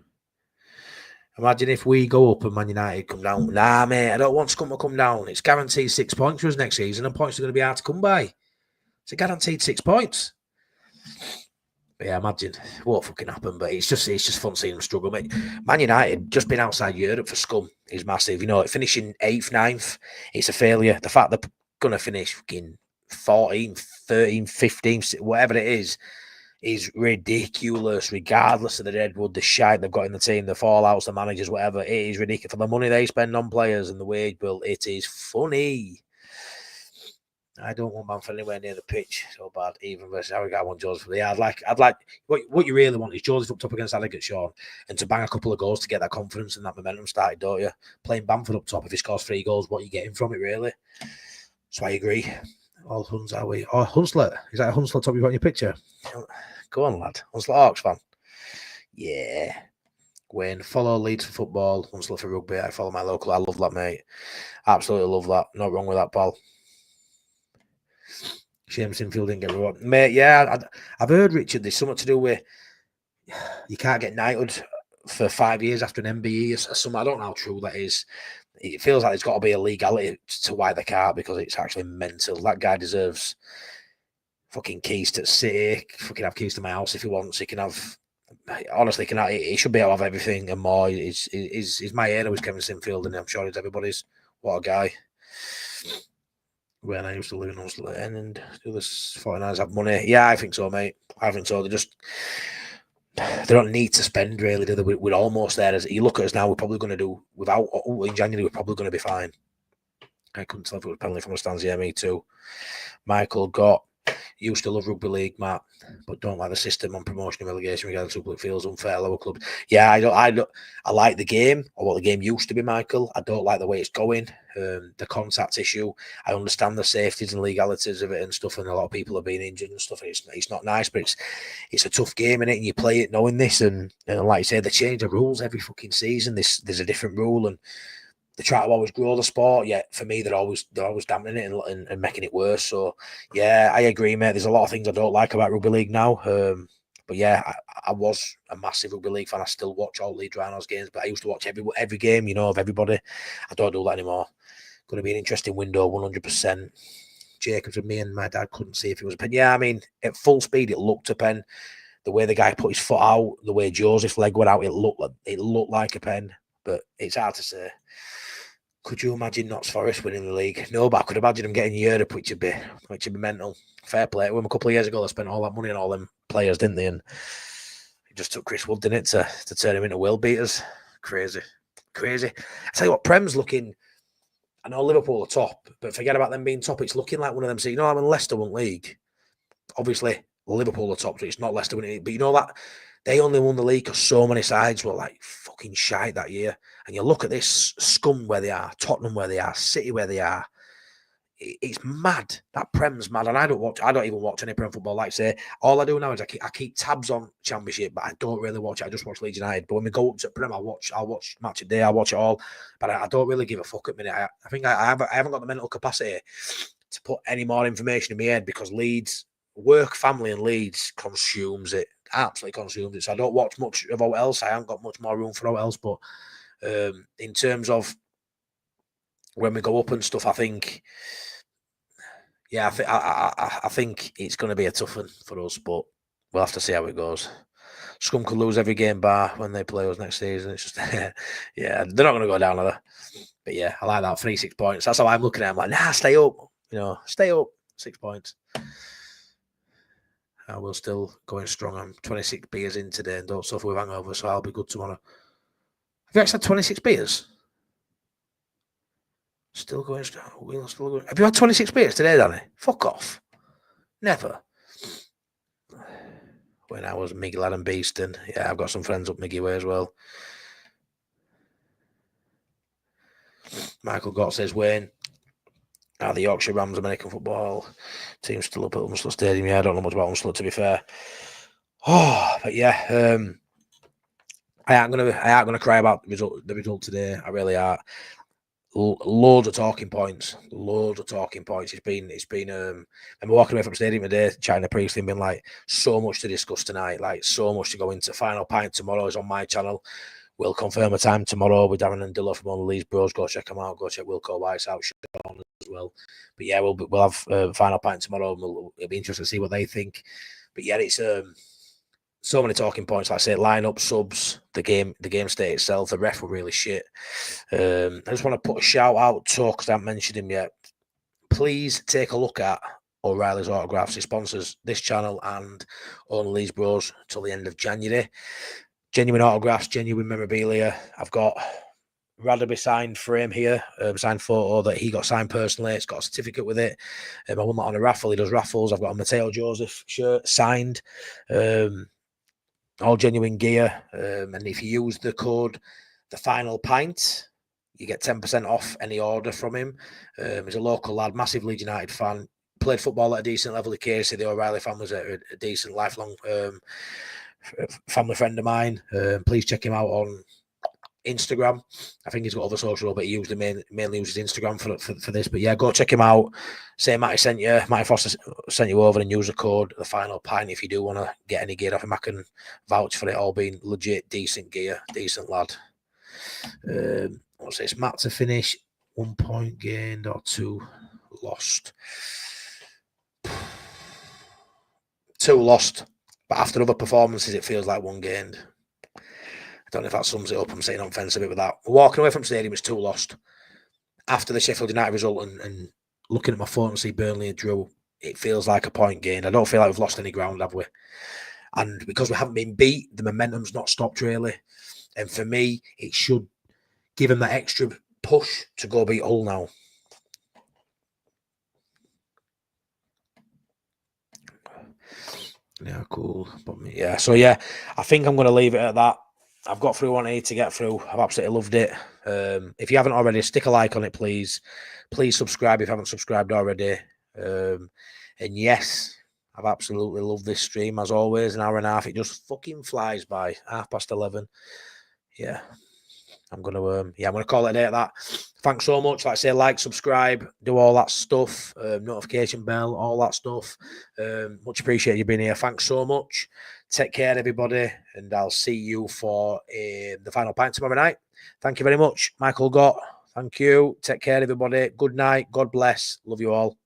Imagine if we go up and Man United come down. Nah, mate, I don't want to come down. It's guaranteed 6 points for us next season, and points are going to be hard to come by. It's a guaranteed 6 points. But yeah, imagine what fucking happened. But it's just fun seeing them struggle, mate. Man United just been outside Europe for scum is massive. Finishing 8th, 9th, it's a failure. The fact they're gonna finish fucking 14, 13, 15, whatever it is ridiculous. Regardless of the deadwood, the shite they've got in the team, the fallouts, the managers, whatever, it is ridiculous for the money they spend on players and the wage bill. It is funny. I don't want Bamford anywhere near the pitch so bad, even versus Harrogate. I want Joseph. Yeah, I'd like what you really want is Joseph up against Harrogate, Sean, and to bang a couple of goals to get that confidence and that momentum started, don't you? Playing Bamford up top, if he scores 3 goals, what are you getting from it, really? So I agree. All Huns are we? Oh, Hunslet. Is that a Hunslet top you've got in your picture? Go on, lad. Hunslet Hawks fan. Yeah. Wayne, follow Leeds for football, Hunslet for rugby. I follow my local. I love that, mate. Absolutely love that. Not wrong with that, pal. Shame Sinfield didn't get rewarded. Mate, yeah, I've heard, Richard, there's something to do with you can't get knighted for 5 years after an MBE or something. I don't know how true that is. It feels like there's got to be a legality to why they can't, because it's actually mental. That guy deserves fucking keys to City, fucking have keys to my house if he wants. He can have, honestly, he should be able to have everything and more. He's my hero, is Kevin Sinfield, and I'm sure it's everybody's. What a guy. When I used to live in Oslo and do this 49ers have money. Yeah, I think so, mate. I think so. They don't need to spend, really, do they? We're almost there. As you look at us now, we're probably going to do without in January. We're probably going to be fine. I couldn't tell if it was penalty from the stands. Yeah, me too. Michael got used to love rugby league, Matt, but don't like the system on promotion and relegation regarding public feels unfair lower clubs. Yeah, I like the game, or what the game used to be, Michael. I don't like the way it's going. The contact issue. I understand the safeties and legalities of it and stuff, and a lot of people have been injured and stuff. It's not nice, but it's a tough game, innit? And you play it knowing this, and like you say, they change the rules every fucking season. There's a different rule, and they try to always grow the sport, yet for me they're always dampening it and making it worse. So yeah, I agree, mate. There's a lot of things I don't like about rugby league now. But yeah, I was a massive rugby league fan. I still watch all Leeds Rhinos games, but I used to watch every game, of everybody. I don't do that anymore. Going to be an interesting window, 100%. Jacobs and me and my dad couldn't see if it was a pen. Yeah, I mean, at full speed, it looked a pen. The way the guy put his foot out, the way Joseph's leg went out, it looked like a pen. But it's hard to say. Could you imagine Notts Forest winning the league? No, but I could imagine them getting Europe, which would be mental. Fair play to them. A couple of years ago, they spent all that money on all them players, didn't they? And it just took Chris Wood, didn't it, to turn him into world beaters. Crazy. I tell you what, Prem's looking. I know Liverpool are top, but forget about them being top. It's looking like one of them. So when Leicester won league, obviously Liverpool are top, so it's not Leicester winning it. But that they only won the league because so many sides were like fucking shite that year. And you look at this Scum where they are, Tottenham where they are, City where they are. It's mad. That Prem's mad. And I don't even watch any Prem football. Like I say, all I do now is I keep tabs on Championship, but I don't really watch it. I just watch Leeds United. But when we go up to Prem, I'll watch Match of the Day. I'll watch it all. But I don't really give a fuck at the minute. I think I haven't got the mental capacity to put any more information in my head, because Leeds, work, family and Leeds consumes it. Absolutely consumes it. So I don't watch much of what else. I haven't got much more room for what else. But in terms of when we go up and stuff, I think, yeah, I think it's going to be a tough one for us, but we'll have to see how it goes. Scum could lose every game bar when they play us next season. It's just, yeah, they're not going to go down, are they? But yeah, I like that. 6 points. That's how I'm looking at it. I'm like, nah, stay up. Stay up. 6 points. We're still going strong. I'm 26 beers in today and don't suffer with hangover, so I'll be good tomorrow. Have you actually had 26 beers? Still going strong. Still going. Have you had 26 beers today, Danny? Fuck off. Never. When I was Miggy Lad and Beeston. Yeah, I've got some friends up Miggy way as well. Michael Gott says, Wayne, the Yorkshire Rams American football team still up at Unstler Stadium? Yeah, I don't know much about Unstler, to be fair. Oh, but yeah, I aren't gonna cry about the result today. I really are. Loads of talking points. It's been. I'm walking away from the stadium today, chatting to Priestley, and been like, so much to discuss tonight. Like, so much to go into. Final Pint tomorrow is on my channel. We'll confirm a time tomorrow with Darren and Dilla from all the Leeds Bros. Go check them out. Go check Wilco White's out Sean as well. But yeah, we'll have Final Pint tomorrow. And it'll be interesting to see what they think. But yeah, it's so many talking points. Like I say, lineup, subs, the game state itself. The ref were really shit. I just want to put a shout out to, because I haven't mentioned him yet. Please take a look at O'Reilly's Autographs. He sponsors this channel and only Leeds Bros till the end of January. Genuine autographs, genuine memorabilia. I've got Radaby signed frame here, signed photo that he got signed personally. It's got a certificate with it. I won that on a raffle. He does raffles. I've got a Mateo Joseph shirt signed. All genuine gear. And if you use the code The Final Pint, you get 10% off any order from him. He's a local lad, massive Leeds United fan. Played football at a decent level. The Casey, the O'Reilly family's a decent, lifelong family friend of mine. Please check him out on Instagram. I think he's got other social, but he mainly uses Instagram for this. But yeah, go check him out. Say Matty sent you, Matty Foster sent you over, and use the code The Final Pint if you do want to get any gear off him. I can vouch for it all being legit, decent gear, decent lad. What's this? Matt to finish, 1 point gained or 2 lost. 2 lost, but after other performances, it feels like 1 gained. I don't know if that sums it up. I'm saying offensive bit with that. Walking away from stadium is 2 lost. After the Sheffield United result and looking at my phone and see Burnley and drew, it feels like a point gained. I don't feel like we've lost any ground, have we? And because we haven't been beat, the momentum's not stopped really. And for me, it should give him that extra push to go beat Hull now. Yeah, cool. But yeah, so yeah, I think I'm going to leave it at that. I've got through what I need to get through. I've absolutely loved it. If you haven't already, stick a like on it, please. Please subscribe if you haven't subscribed already. And yes, I've absolutely loved this stream as always. An hour and a half, it just fucking flies by. 11:30. Yeah, I'm gonna call it a day at that. Thanks so much. Like I say, like, subscribe, do all that stuff, notification bell, all that stuff. Much appreciate you being here. Thanks so much. Take care, everybody, and I'll see you for the Final Pint tomorrow night. Thank you very much, Michael Gott. Thank you. Take care, everybody. Good night. God bless. Love you all.